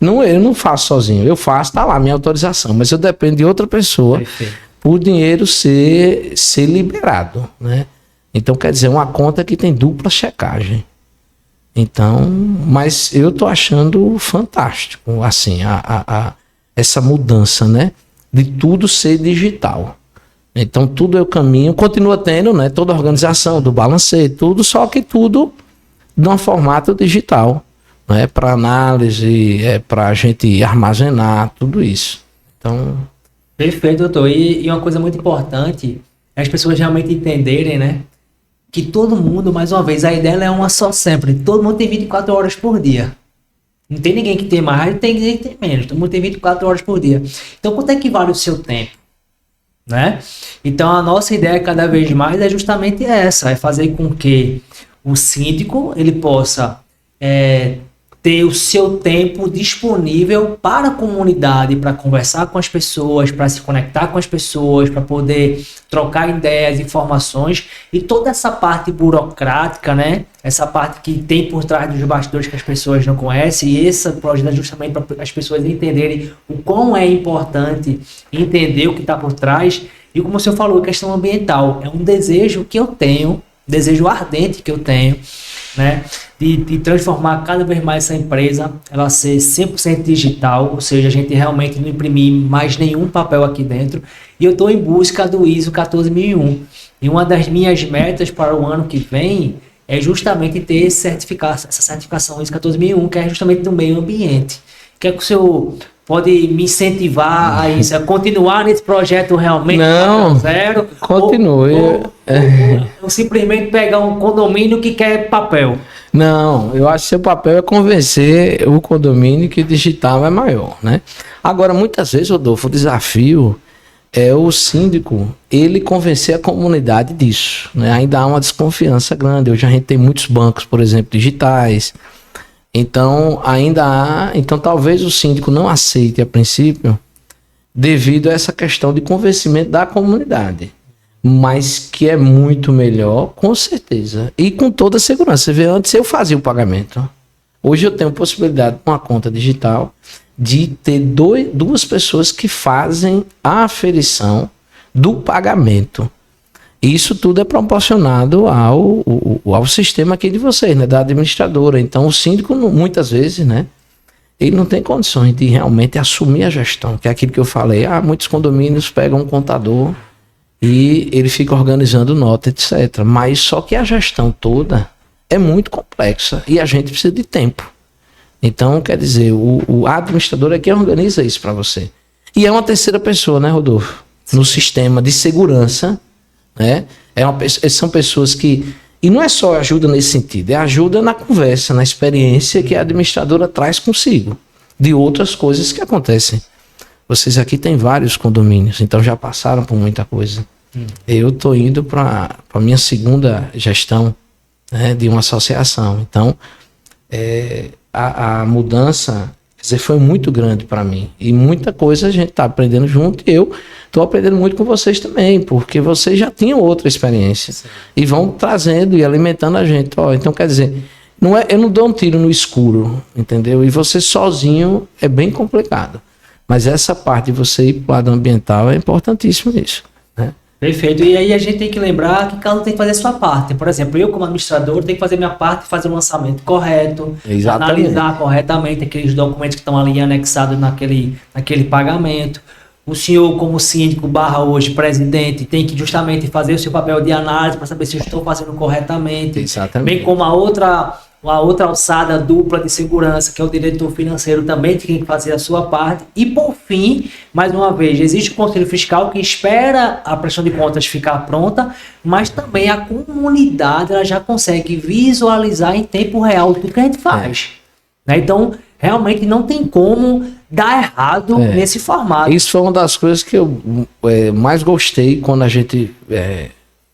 Não, eu não faço sozinho, eu faço, tá lá, minha autorização, mas eu dependo de outra pessoa para o dinheiro ser liberado, né? Então, quer dizer, uma conta que tem dupla checagem. Então, mas eu tô achando fantástico, assim, essa mudança, né? De tudo ser digital. Então, tudo é o caminho, continua tendo, né? Toda a organização do balanceio, tudo, só que tudo num formato digital. Né, para análise, para a gente armazenar, tudo isso. Então... Perfeito, doutor. E uma coisa muito importante é as pessoas realmente entenderem, né? Que todo mundo, mais uma vez, a ideia é uma só sempre. Todo mundo tem 24 horas por dia. Não tem ninguém que tem mais, não tem ninguém que tem menos. Todo mundo tem 24 horas por dia. Então, quanto é que vale o seu tempo? Né? Então, a nossa ideia cada vez mais é justamente essa. É fazer com que o síndico ele possa... ter o seu tempo disponível para a comunidade, para conversar com as pessoas, para se conectar com as pessoas, para poder trocar ideias, informações e toda essa parte burocrática, né? Essa parte que tem por trás dos bastidores que as pessoas não conhecem, e esse projeto é justamente para as pessoas entenderem o quão é importante entender o que está por trás. E como o senhor falou, a questão ambiental é um desejo que eu tenho, desejo ardente que eu tenho, né, de transformar cada vez mais essa empresa, ela ser 100% digital, ou seja, a gente realmente não imprimir mais nenhum papel aqui dentro. E eu estou em busca do ISO 14001. E uma das minhas metas para o ano que vem é justamente ter essa certificação ISO 14001, que é justamente do meio ambiente. Que é que o senhor pode me incentivar a isso, a continuar nesse projeto realmente? Não, zero? continue. Ou simplesmente pegar um condomínio que quer papel? Não, eu acho que seu papel é convencer o condomínio que o digital é maior, né? Agora, muitas vezes, Rodolfo, o desafio é o síndico, ele convencer a comunidade disso, né? Ainda há uma desconfiança grande. Hoje a gente tem muitos bancos, por exemplo, digitais. Então, então talvez o síndico não aceite a princípio, devido a essa questão de convencimento da comunidade. Mas que é muito melhor, com certeza. E com toda a segurança. Você vê, antes eu fazia o pagamento. Hoje eu tenho possibilidade, com a conta digital, de ter 2 pessoas que fazem a aferição do pagamento. Isso tudo é proporcionado ao sistema aqui de vocês, né, da administradora. Então o síndico, muitas vezes, né, ele não tem condições de realmente assumir a gestão, que é aquilo que eu falei. Muitos condomínios pegam um contador e ele fica organizando nota, etc. Mas só que a gestão toda é muito complexa e a gente precisa de tempo. Então, quer dizer, o administrador é quem organiza isso para você. E é uma terceira pessoa, né, Rodolfo? No sistema de segurança, né? São pessoas que... E não é só ajuda nesse sentido, é ajuda na conversa, na experiência que a administradora traz consigo, de outras coisas que acontecem. Vocês aqui têm vários condomínios, então já passaram por muita coisa. Eu estou indo para a minha segunda gestão, né, de uma associação. Então, a mudança, quer dizer, foi muito grande para mim. E muita coisa a gente está aprendendo junto, e eu estou aprendendo muito com vocês também, porque vocês já tinham outra experiência. Sim. E vão trazendo e alimentando a gente. Então, quer dizer, eu não dou um tiro no escuro, entendeu? E você sozinho é bem complicado. Mas essa parte de você ir para o lado ambiental é importantíssimo nisso, né? Perfeito. E aí a gente tem que lembrar que cada um tem que fazer a sua parte. Por exemplo, eu como administrador tenho que fazer minha parte, fazer o lançamento correto, analisar corretamente aqueles documentos que estão ali anexados naquele pagamento. O senhor, como síndico / hoje presidente, tem que justamente fazer o seu papel de análise para saber se eu estou fazendo corretamente. Exatamente. Bem como a outra uma outra alçada dupla de segurança, que é o diretor financeiro também tem que fazer a sua parte. E por fim, mais uma vez, existe o Conselho Fiscal que espera a prestação de contas ficar pronta, mas também a comunidade ela já consegue visualizar em tempo real tudo que a gente faz. Né? Então, realmente não tem como dar errado nesse formato. Isso foi uma das coisas que eu mais gostei quando a gente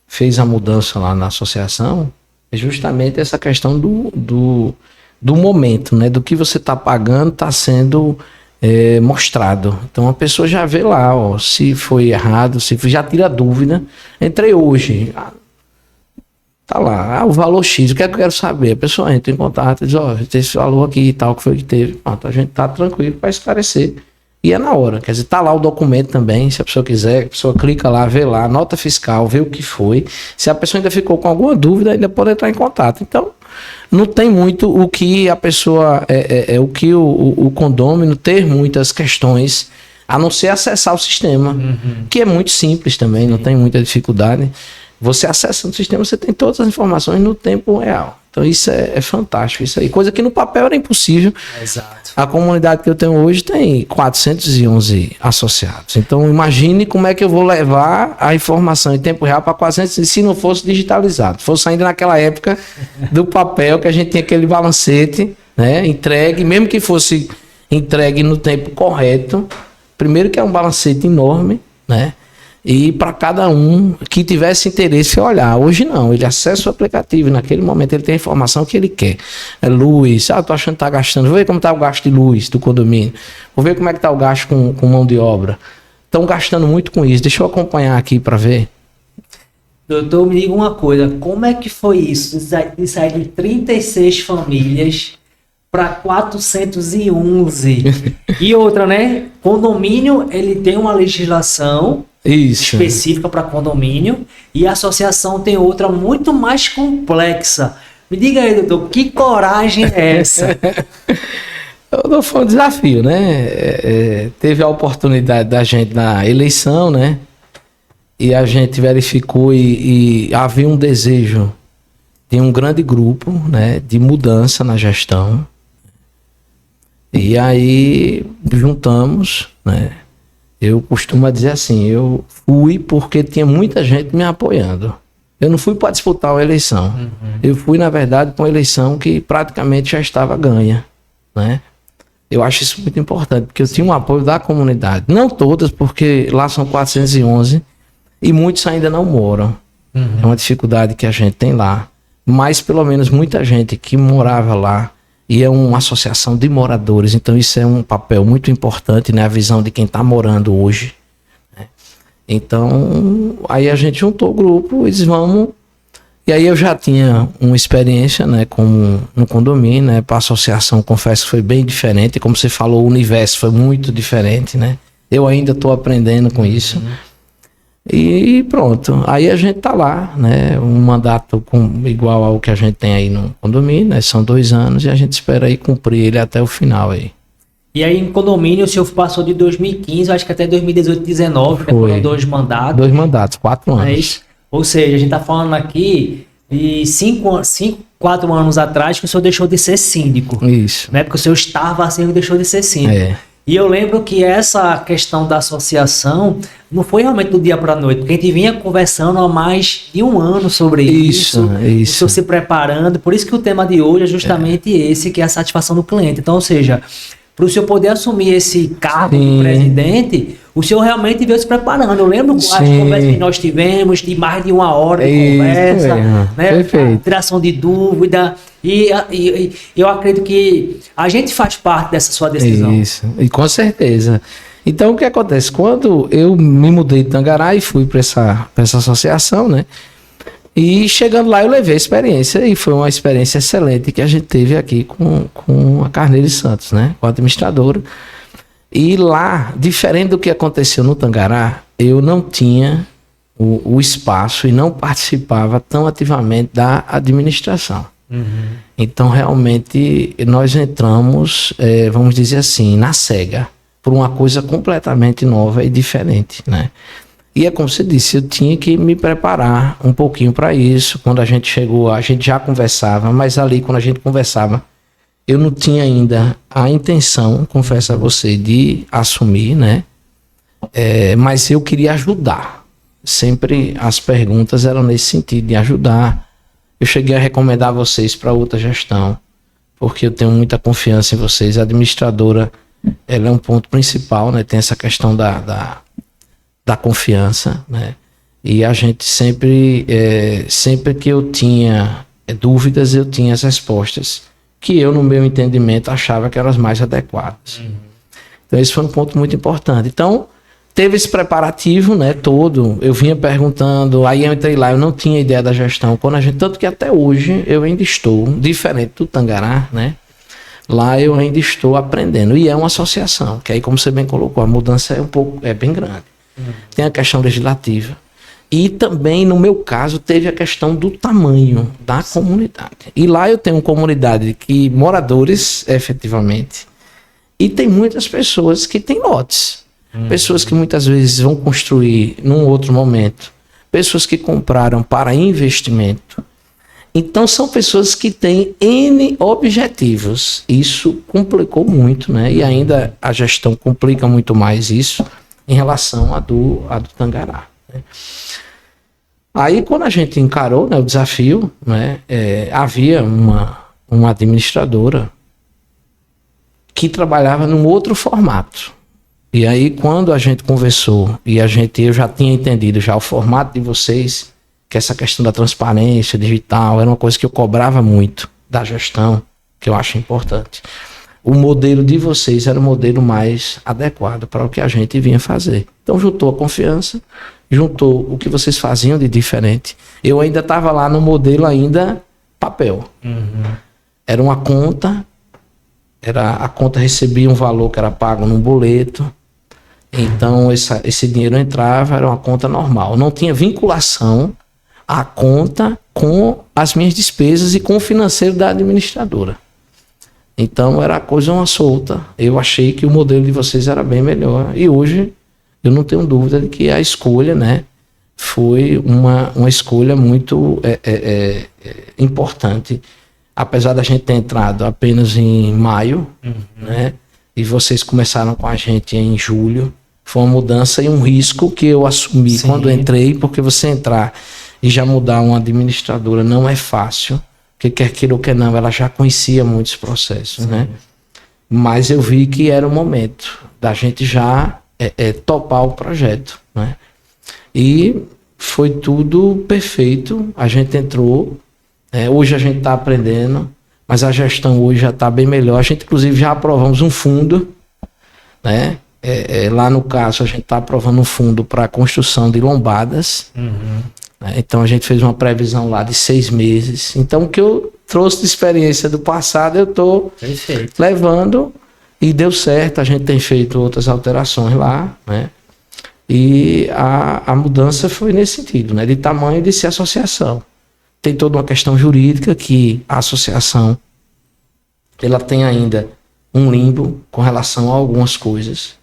fez a mudança lá na associação, é justamente essa questão do momento, né? Do que você está pagando está sendo mostrado. Então a pessoa já vê lá, ó, se foi errado, se já tira dúvida. Entrei hoje, tá lá, o valor X, o que é que eu quero saber? A pessoa entra em contato e diz, ó, tem esse valor aqui e tal, que foi que teve. Pronto, a gente tá tranquilo para esclarecer. E é na hora, quer dizer, tá lá o documento também, se a pessoa quiser, a pessoa clica lá, vê lá, nota fiscal, vê o que foi. Se a pessoa ainda ficou com alguma dúvida, ainda pode entrar em contato. Então, não tem muito o que a pessoa, o que o condômino ter muitas questões, a não ser acessar o sistema, que é muito simples também, não tem muita dificuldade. Você acessa no sistema, você tem todas as informações no tempo real. Então isso é fantástico, isso aí. Coisa que no papel era impossível. Exato. A comunidade que eu tenho hoje tem 411 associados. Então imagine como é que eu vou levar a informação em tempo real para 400, se não fosse digitalizado. Fosse ainda naquela época do papel, que a gente tinha aquele balancete, né, entregue, mesmo que fosse entregue no tempo correto. Primeiro que é um balancete enorme, né? E para cada um que tivesse interesse em olhar. Hoje não, ele acessa o aplicativo, naquele momento ele tem a informação que ele quer. É luz, tô achando que tá gastando, vou ver como tá o gasto de luz do condomínio, vou ver como é que tá o gasto com mão de obra. Estão gastando muito com isso, deixa eu acompanhar aqui para ver. Doutor, me diga uma coisa, como é que foi isso, de sair de 36 famílias para 411? E outra, né, condomínio, ele tem uma legislação específica para condomínio e a associação tem outra muito mais complexa. Me diga aí, doutor, que coragem é essa? Foi um desafio, né? Teve a oportunidade da gente na eleição, né? E a gente verificou e havia um desejo de um grande grupo, né? De mudança na gestão. E aí juntamos, né? Eu costumo dizer assim, eu fui porque tinha muita gente me apoiando. Eu não fui para disputar uma eleição. Eu fui, na verdade, para uma eleição que praticamente já estava ganha, né? Eu acho isso muito importante, porque eu tinha um apoio da comunidade. Não todas, porque lá são 411 e muitos ainda não moram. É uma dificuldade que a gente tem lá. Mas, pelo menos, muita gente que morava lá. E é uma associação de moradores, então isso é um papel muito importante, né? A visão de quem está morando hoje, né? Então, aí a gente juntou o grupo e disse, vamos. E aí eu já tinha uma experiência, né, como no condomínio, né? Para a associação, confesso que foi bem diferente, como você falou, o universo foi muito diferente, né? Eu ainda estou aprendendo com isso. E pronto, aí a gente tá lá, né, um mandato igual ao que a gente tem aí no condomínio, né, são 2 anos e a gente espera aí cumprir ele até o final aí. E aí em condomínio o senhor passou de 2015, acho que até 2018, 2019, né, foram 2 mandatos. 2 mandatos, 4 anos. É isso? Ou seja, a gente tá falando aqui de 4 anos atrás que o senhor deixou de ser síndico. Isso. Né, porque o senhor estava assim e deixou de ser síndico. E eu lembro que essa questão da associação não foi realmente do dia para a noite, porque a gente vinha conversando há mais de 1 ano sobre isso. O senhor se preparando, por isso que o tema de hoje é justamente esse, que é a satisfação do cliente. Então, ou seja, para o senhor poder assumir esse cargo de presidente, o senhor realmente veio se preparando. Eu lembro as conversas que nós tivemos, de mais de 1 hora de conversa, né? Tiração de dúvida. E eu acredito que a gente faz parte dessa sua decisão. Isso, e com certeza. Então, o que acontece? Quando eu me mudei de Tangará e fui para essa associação, né? E chegando lá eu levei a experiência e foi uma experiência excelente que a gente teve aqui com a Carneiro Santos, né? Com a administradora. E lá, diferente do que aconteceu no Tangará, eu não tinha o espaço e não participava tão ativamente da administração. Então, realmente, nós entramos, vamos dizer assim, na cega, por uma coisa completamente nova e diferente, né? E é como você disse, eu tinha que me preparar um pouquinho para isso. Quando a gente chegou, a gente já conversava, mas ali quando a gente conversava, eu não tinha ainda a intenção, confesso a você, de assumir, né? Mas eu queria ajudar. Sempre as perguntas eram nesse sentido, de ajudar. Eu cheguei a recomendar vocês para outra gestão, porque eu tenho muita confiança em vocês. A administradora, ela é um ponto principal, né? Tem essa questão da confiança, né? E a gente sempre que eu tinha dúvidas, eu tinha as respostas que eu, no meu entendimento, achava que eram as mais adequadas. Então esse foi um ponto muito importante. Então teve esse preparativo, né, todo. Eu vinha perguntando, aí eu entrei lá, eu não tinha ideia da gestão. Tanto que até hoje eu ainda estou, diferente do Tangará, né? Lá eu ainda estou aprendendo. E é uma associação, que aí, como você bem colocou, a mudança é bem grande. Tem a questão legislativa. E também, no meu caso, teve a questão do tamanho da comunidade. E lá eu tenho uma comunidade que moradores, efetivamente, e tem muitas pessoas que têm lotes. Pessoas que muitas vezes vão construir num outro momento. Pessoas que compraram para investimento. Então são pessoas que têm N objetivos. Isso complicou muito, né? E ainda a gestão complica muito mais isso em relação à do Tangará, né? Aí quando a gente encarou, né, o desafio, né, havia uma administradora que trabalhava num outro formato. E aí quando a gente conversou e eu já tinha entendido já o formato de vocês, que essa questão da transparência digital era uma coisa que eu cobrava muito da gestão, que eu acho importante. O modelo de vocês era o modelo mais adequado para o que a gente vinha fazer. Então juntou a confiança, juntou o que vocês faziam de diferente. Eu ainda estava lá no modelo ainda papel. Era uma conta, a conta recebia um valor que era pago num boleto. Então esse dinheiro entrava, era uma conta normal. Não tinha vinculação a conta com as minhas despesas e com o financeiro da administradora. Então era coisa uma solta. Eu achei que o modelo de vocês era bem melhor. E hoje eu não tenho dúvida de que a escolha, né, foi uma escolha muito importante. Apesar da gente ter entrado apenas em maio, né, e vocês começaram com a gente em julho, foi uma mudança e um risco que eu assumi quando entrei, porque você entrar e já mudar uma administradora não é fácil, porque quer queira ou quer não, ela já conhecia muitos processos, né? Mas eu vi que era o momento da gente já topar o projeto, né? E foi tudo perfeito, a gente entrou, hoje a gente está aprendendo, mas a gestão hoje já está bem melhor. A gente, inclusive, já aprovamos um fundo, né? Lá no caso, a gente está aprovando um fundo para a construção de lombadas. Né? Então, a gente fez uma previsão lá de 6 meses. Então, o que eu trouxe de experiência do passado, eu estou levando e deu certo. A gente tem feito outras alterações lá, né? E a mudança foi nesse sentido, né? De tamanho e de ser associação. Tem toda uma questão jurídica que a associação ela tem ainda um limbo com relação a algumas coisas.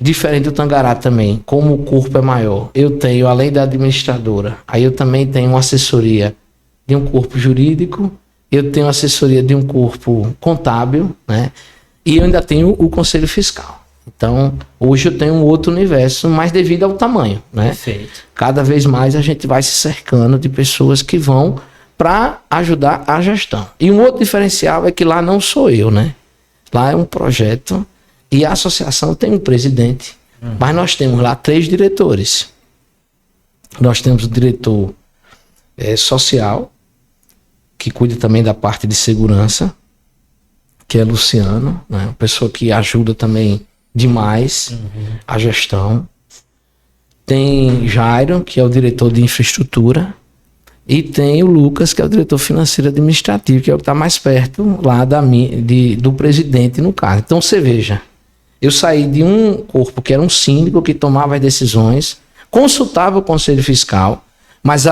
Diferente do Tangará também, como o corpo é maior, eu tenho, além da administradora, aí eu também tenho uma assessoria de um corpo jurídico, eu tenho assessoria de um corpo contábil, né? E eu ainda tenho o conselho fiscal. Então, hoje eu tenho um outro universo, mas devido ao tamanho, né? Perfeito. Cada vez mais a gente vai se cercando de pessoas que vão para ajudar a gestão. E um outro diferencial é que lá não sou eu, né? Lá é um projeto e a associação tem um presidente, mas nós temos lá 3 diretores. Nós temos o diretor social, que cuida também da parte de segurança, que é Luciano, né? Uma pessoa que ajuda também demais a gestão. Tem Jairo, que é o diretor de infraestrutura, e tem o Lucas, que é o diretor financeiro administrativo, que é o que está mais perto lá do presidente no caso. Então você veja, eu saí de um corpo que era um síndico que tomava as decisões, consultava o conselho fiscal, mas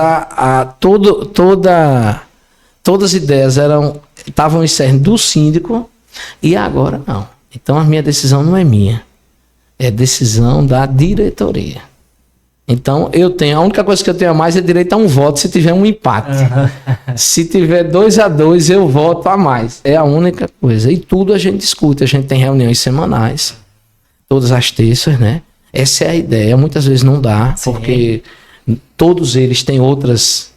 todas as ideias estavam em cerne do síndico, e agora não. Então a minha decisão não é minha. É decisão da diretoria. Então, a única coisa que eu tenho a mais é direito a um voto se tiver um empate. Se tiver 2-2, eu voto a mais. É a única coisa. E tudo a gente discute. A gente tem reuniões semanais, todas as terças, né? Essa é a ideia. Muitas vezes não dá, porque todos eles têm outras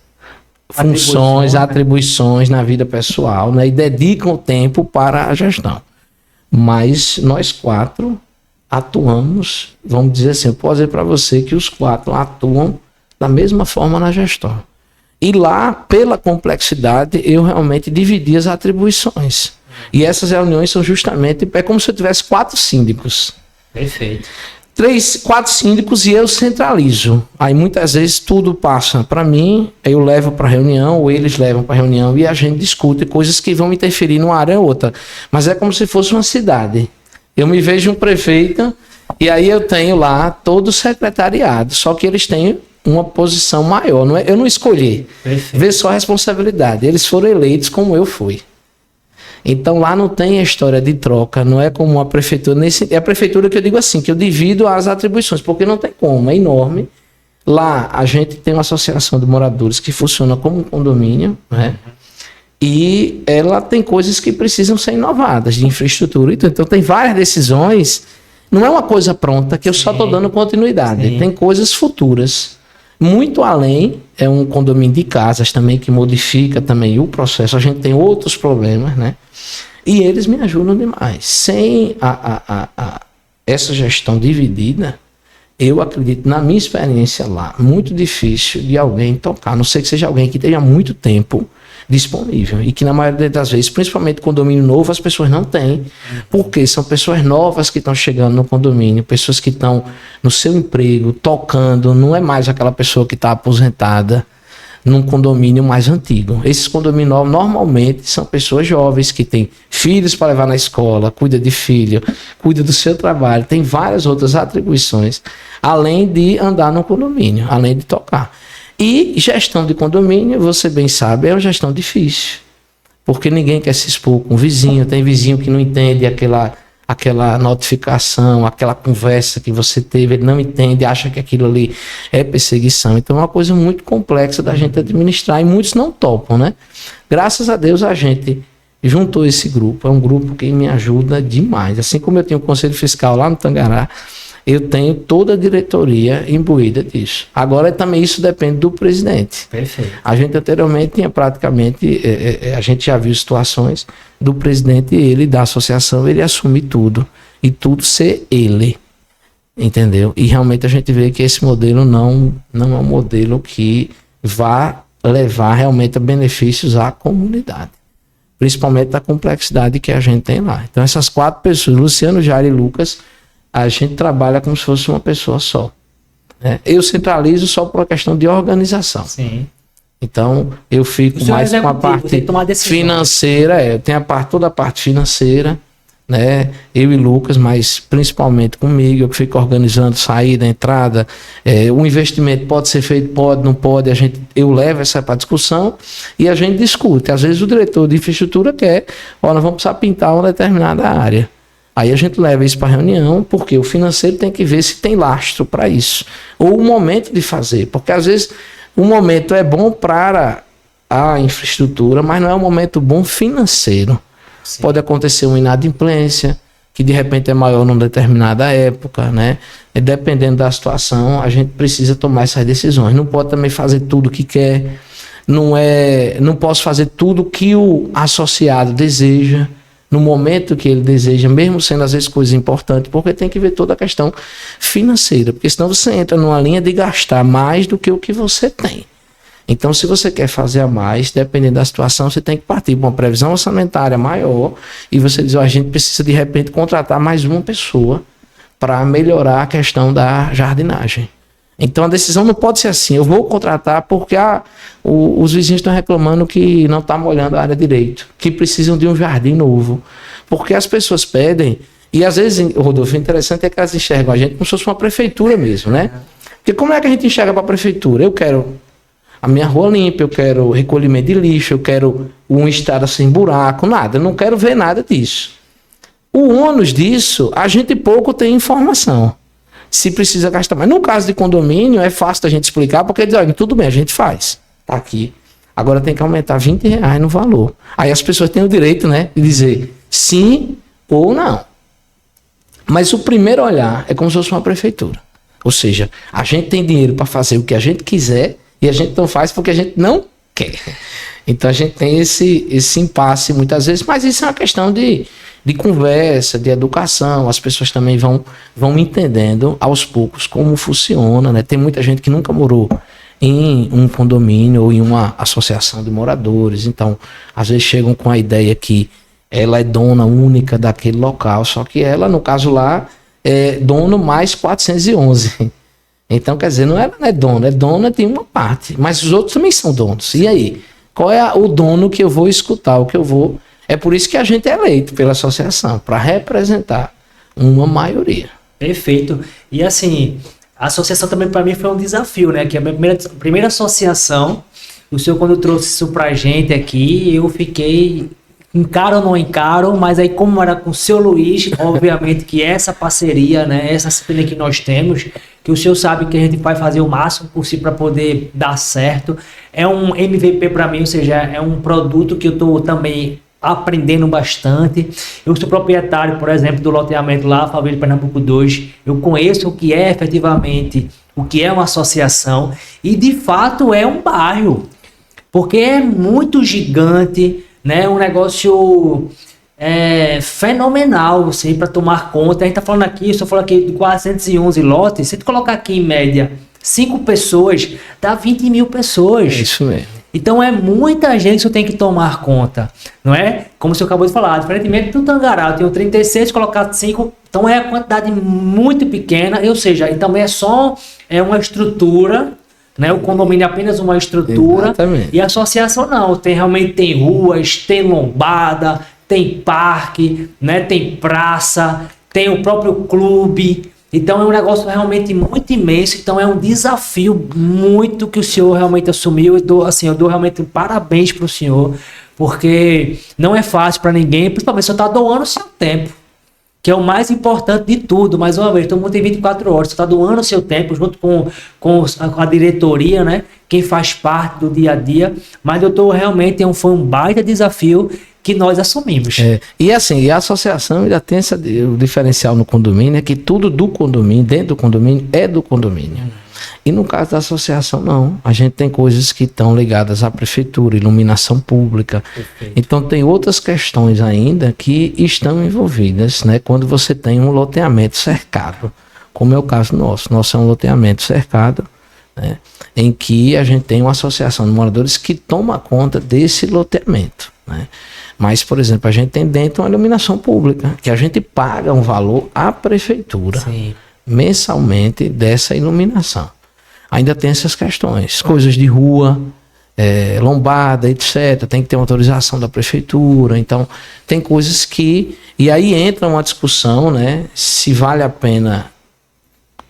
funções, atribuições na vida pessoal, né? E dedicam o tempo para a gestão. Mas nós 4 atuamos, vamos dizer assim, eu posso dizer para você que os 4 atuam da mesma forma na gestão. E lá, pela complexidade, eu realmente dividi as atribuições. E essas reuniões são justamente, é como se eu tivesse 4 síndicos. Perfeito. 4 síndicos e eu centralizo. Aí muitas vezes tudo passa para mim, eu levo para reunião, ou eles levam para reunião e a gente discute coisas que vão interferir numa área ou outra. Mas é como se fosse uma cidade. Eu me vejo um prefeito e aí eu tenho lá todo o secretariado, só que eles têm uma posição maior. Não é, eu não escolhi. Vê só a responsabilidade. Eles foram eleitos como eu fui. Então lá não tem a história de troca, não é como a prefeitura. É a prefeitura que eu digo assim, que eu divido as atribuições, porque não tem como, é enorme. Lá a gente tem uma associação de moradores que funciona como um condomínio, né? E ela tem coisas que precisam ser inovadas de infraestrutura. Então tem várias decisões, não é uma coisa pronta que eu só estou dando continuidade. Tem coisas futuras. Muito além, é um condomínio de casas também que modifica também o processo. A gente tem outros problemas, né? E eles me ajudam demais. Sem essa gestão dividida, eu acredito, na minha experiência lá, muito difícil de alguém tocar. A não ser que seja alguém que tenha muito tempo disponível. E que na maioria das vezes, principalmente condomínio novo, as pessoas não têm. Porque são pessoas novas que estão chegando no condomínio, pessoas que estão no seu emprego, tocando. Não é mais aquela pessoa que está aposentada num condomínio mais antigo. Esses condomínios novos normalmente são pessoas jovens que têm filhos para levar na escola, cuida de filho, cuida do seu trabalho, tem várias outras atribuições, além de andar no condomínio, além de tocar. E gestão de condomínio, você bem sabe, é uma gestão difícil, porque ninguém quer se expor com o vizinho, tem vizinho que não entende aquela notificação, aquela conversa que você teve, ele não entende, acha que aquilo ali é perseguição. Então é uma coisa muito complexa da gente administrar e muitos não topam, né? Graças a Deus a gente juntou esse grupo, é um grupo que me ajuda demais. Assim como eu tenho o Conselho Fiscal lá no Tangará, eu tenho toda a diretoria imbuída disso. Agora também isso depende do presidente. Perfeito. A gente anteriormente tinha praticamente, a gente já viu situações do presidente, ele da associação, ele assumir tudo. E tudo ser ele. Entendeu? E realmente a gente vê que esse modelo não é um modelo que vá levar realmente a benefícios à comunidade. Principalmente da complexidade que a gente tem lá. Então essas 4 pessoas, Luciano, Jair e Lucas, a gente trabalha como se fosse uma pessoa só. Né? Eu centralizo só por uma questão de organização. Sim. Então, eu fico mais com a parte financeira. Eu tenho toda a parte financeira, né? Eu e Lucas, mas principalmente comigo, eu que fico organizando saída, entrada. O investimento pode ser feito, pode, não pode. Eu levo essa para discussão e a gente discute. Às vezes o diretor de infraestrutura quer, nós vamos precisar pintar uma determinada área. Aí a gente leva isso para reunião, porque o financeiro tem que ver se tem lastro para isso. Ou o momento de fazer, porque às vezes o momento é bom para a infraestrutura, mas não é um momento bom financeiro. Sim. Pode acontecer uma inadimplência, que de repente é maior numa determinada época, né? E dependendo da situação, a gente precisa tomar essas decisões. Não pode também fazer tudo o que quer, não posso fazer tudo o que o associado deseja, no momento que ele deseja, mesmo sendo às vezes coisa importante, porque tem que ver toda a questão financeira, porque senão você entra numa linha de gastar mais do que o que você tem. Então, se você quer fazer a mais, dependendo da situação, você tem que partir para uma previsão orçamentária maior e você diz, a gente precisa de repente contratar mais uma pessoa para melhorar a questão da jardinagem. Então a decisão não pode ser assim, eu vou contratar porque os vizinhos estão reclamando que não está molhando a área direito, que precisam de um jardim novo, porque as pessoas pedem, e às vezes, Rodolfo, o interessante é que elas enxergam a gente como se fosse uma prefeitura mesmo, né? Porque como é que a gente enxerga para a prefeitura? Eu quero a minha rua limpa, eu quero recolhimento de lixo, eu quero uma estrada sem buraco, nada, eu não quero ver nada disso. O ônus disso, a gente pouco tem informação. Se precisa gastar mais. No caso de condomínio, é fácil da gente explicar, porque diz, olha, tudo bem, a gente faz. Tá aqui. Agora tem que aumentar R$20 no valor. Aí as pessoas têm o direito, né, de dizer sim ou não. Mas o primeiro olhar é como se fosse uma prefeitura. Ou seja, a gente tem dinheiro para fazer o que a gente quiser e a gente não faz porque a gente não quer. Então a gente tem esse impasse muitas vezes, mas isso é uma questão de conversa, de educação. As pessoas também vão entendendo aos poucos como funciona, né? Tem muita gente que nunca morou em um condomínio ou em uma associação de moradores. Então, às vezes chegam com a ideia que ela é dona única daquele local, só que ela, no caso lá, é dono mais 411. Então, quer dizer, não é dona de uma parte, mas os outros também são donos. E aí? Qual é o dono que eu vou escutar, o que eu vou... É por isso que a gente é eleito pela associação, para representar uma maioria. Perfeito. E assim, a associação também para mim foi um desafio, né? Que é a minha primeira associação, o senhor quando trouxe isso pra gente aqui, eu fiquei... Encaro ou não encaro, mas aí como era com o seu Luiz, obviamente que essa parceria, né, essa disciplina que nós temos, que o senhor sabe que a gente vai fazer o máximo possível para poder dar certo, é um MVP para mim, ou seja, é um produto que eu estou também aprendendo bastante. Eu sou proprietário, por exemplo, do loteamento lá, Favela Pernambuco 2, eu conheço o que é efetivamente, o que é uma associação, e de fato é um bairro, porque é muito gigante, né, um negócio fenomenal assim, para tomar conta. A gente tá falando aqui, estou falando aqui de 411 lotes. Se tu colocar aqui em média 5 pessoas, dá 20 mil pessoas. É isso mesmo. Então é muita gente que você tem que tomar conta, não é? Como você acabou de falar, diferentemente do Tangará, eu tenho 36, colocar 5, então é a quantidade muito pequena, ou seja, e também é só uma estrutura, né? O condomínio é apenas uma estrutura. Exatamente. E a associação não, tem ruas, tem lombada, tem parque, né? Tem praça, tem o próprio clube. Então é um negócio realmente muito imenso. Então é um desafio muito que o senhor realmente assumiu. Eu dou realmente parabéns para o senhor, porque não é fácil para ninguém, principalmente se você está doando o seu tempo, que é o mais importante de tudo. Mais uma vez, todo mundo tem 24 horas, você está doando o seu tempo junto com a diretoria, né? Quem faz parte do dia a dia. Mas foi um baita desafio que nós assumimos. E assim, a associação ainda tem o diferencial no condomínio, é que tudo do condomínio, dentro do condomínio, é do condomínio. E no caso da associação, não. A gente tem coisas que estão ligadas à prefeitura, iluminação pública. Perfeito. Então tem outras questões ainda que estão envolvidas, né? Quando você tem um loteamento cercado, como é o caso nosso. Nosso é um loteamento cercado, né? Em que a gente tem uma associação de moradores que toma conta desse loteamento, né? Mas, por exemplo, a gente tem dentro uma iluminação pública, que a gente paga um valor à prefeitura. Sim. Mensalmente dessa iluminação. Ainda tem essas questões, coisas de rua, lombada, etc. Tem que ter uma autorização da prefeitura. Então, tem coisas que... E aí entra uma discussão, né? Se vale a pena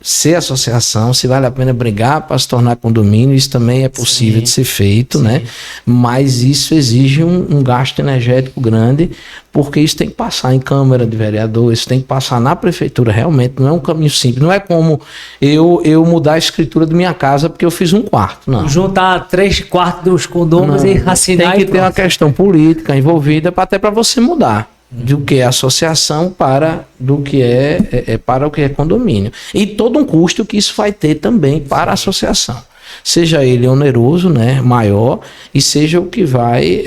ser associação, se vale a pena brigar para se tornar condomínio. Isso também é possível de ser feito, né? Mas isso exige um gasto energético grande, porque isso tem que passar em Câmara de Vereador, isso tem que passar na prefeitura. Realmente não é um caminho simples. Não é como eu mudar a escritura de minha casa porque eu fiz um quarto, não. Juntar 3/4 dos condôminos e assinar. Tem que ter uma questão política envolvida até para você mudar do que é associação para o que é condomínio. E todo um custo que isso vai ter também para a associação. Seja ele oneroso, né, maior, e seja o que vai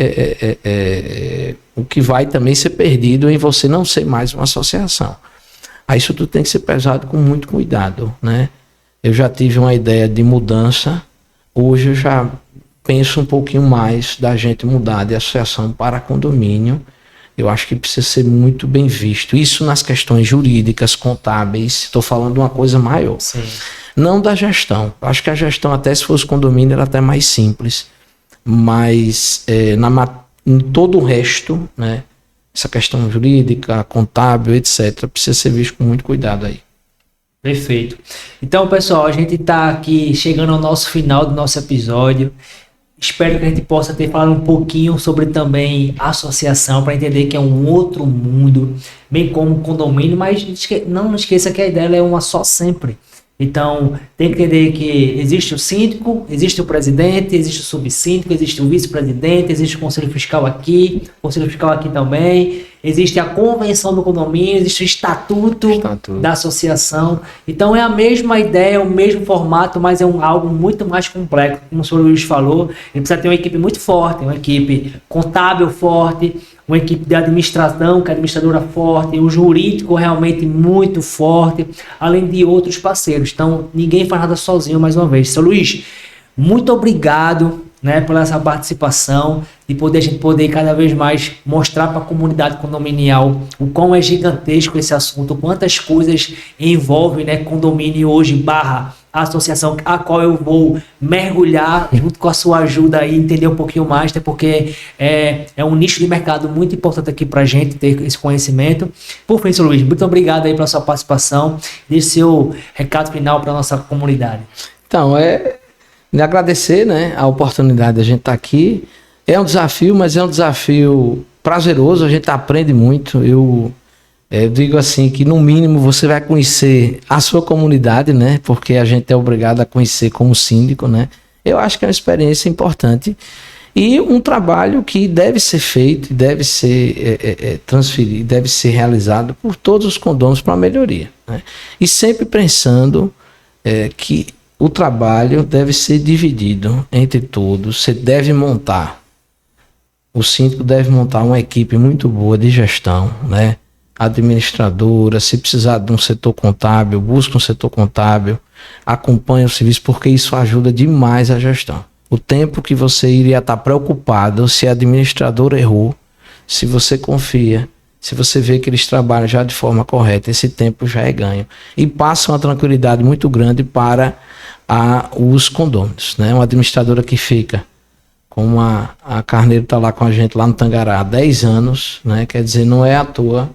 também ser perdido em você não ser mais uma associação. Aí isso tudo tem que ser pesado com muito cuidado, né? Eu já tive uma ideia de mudança, hoje eu já penso um pouquinho mais da gente mudar de associação para condomínio. Eu acho que precisa ser muito bem visto. Isso nas questões jurídicas, contábeis, estou falando de uma coisa maior. Sim. Não da gestão. Acho que a gestão, até se fosse condomínio, era até mais simples. Mas em todo o resto, né, essa questão jurídica, contábil, etc., precisa ser visto com muito cuidado aí. Perfeito. Então, pessoal, a gente está aqui chegando ao nosso final do nosso episódio. Espero que a gente possa ter falado um pouquinho sobre também associação, para entender que é um outro mundo, bem como condomínio, mas não esqueça que a ideia é uma só sempre. Então, tem que entender que existe o síndico, existe o presidente, existe o subsíndico, existe o vice-presidente, existe o conselho fiscal aqui também, existe a convenção do condomínio, existe o estatuto da associação. Então, é a mesma ideia, o mesmo formato, mas é algo muito mais complexo. Como o senhor Luiz falou, ele precisa ter uma equipe muito forte, uma equipe contábil forte, uma equipe de administração, que é administradora forte, um jurídico realmente muito forte, além de outros parceiros. Então, ninguém faz nada sozinho, mais uma vez. Seu Luiz, muito obrigado, né, por essa participação, de a gente poder cada vez mais mostrar para a comunidade condominial o quão é gigantesco esse assunto, quantas coisas envolve, né, condomínio hoje / associação, a qual eu vou mergulhar junto com a sua ajuda e entender um pouquinho mais, até porque é um nicho de mercado muito importante aqui para a gente ter esse conhecimento. Por fim, seu Luiz, muito obrigado aí pela sua participação. Deixe seu recado final para a nossa comunidade. Então, me agradecer, né, a oportunidade de a gente estar aqui. É um desafio, mas é um desafio prazeroso, a gente aprende muito. Eu digo assim que no mínimo você vai conhecer a sua comunidade, né? Porque a gente é obrigado a conhecer como síndico, né? Eu acho que é uma experiência importante e um trabalho que deve ser feito, deve ser transferido, deve ser realizado por todos os condôminos para melhoria, né? E sempre pensando que o trabalho deve ser dividido entre todos. Você deve montar, o síndico deve montar uma equipe muito boa de gestão, né? Administradora, se precisar de um setor contábil, busca um setor contábil, acompanha o serviço, porque isso ajuda demais a gestão. O tempo que você iria estar preocupado se a administradora errou, se você confia, se você vê que eles trabalham já de forma correta, esse tempo já é ganho. E passa uma tranquilidade muito grande para os condôminos, né? Uma administradora que fica, como a Carneiro está lá com a gente lá no Tangará há 10 anos, né? Quer dizer, não é à toa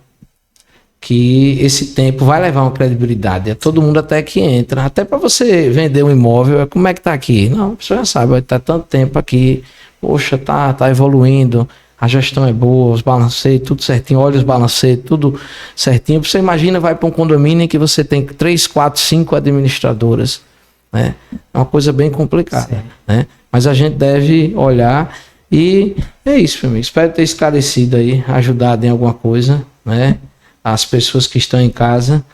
que esse tempo vai levar uma credibilidade. É todo mundo até que entra. Até para você vender um imóvel, como é que tá aqui? Não, você já sabe, vai estar tanto tempo aqui. Poxa, tá evoluindo. A gestão é boa, os balancetes, tudo certinho. Olha os balancetes, tudo certinho. Você imagina, vai para um condomínio em que você tem 3, 4, 5 administradoras, né? É uma coisa bem complicada, né? Mas a gente deve olhar e é isso, meu amigo. Espero ter esclarecido aí, ajudado em alguma coisa, né? As pessoas que estão em casa,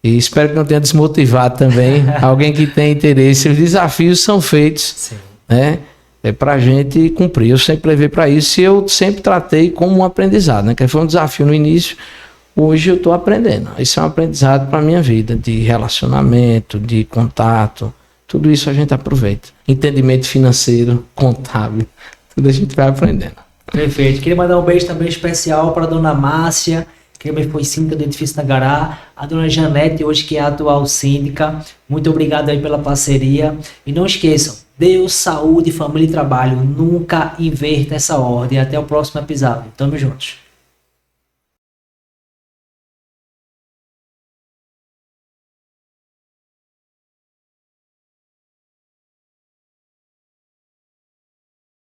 e espero que não tenha desmotivado também alguém que tem interesse. Os desafios são feitos, né? É para a gente cumprir. Eu sempre levei para isso e eu sempre tratei como um aprendizado, né? Que foi um desafio no início, hoje eu estou aprendendo. Isso é um aprendizado para a minha vida, de relacionamento, de contato, tudo isso a gente aproveita. Entendimento financeiro, contábil, tudo a gente vai aprendendo. Perfeito. Queria mandar um beijo também especial para a dona Márcia, que também foi síndica do edifício Tangará, a dona Janete, hoje que é a atual síndica. Muito obrigado aí pela parceria. E não esqueçam, Deus, saúde, família e trabalho. Nunca inverta essa ordem. Até o próximo episódio. Tamo juntos.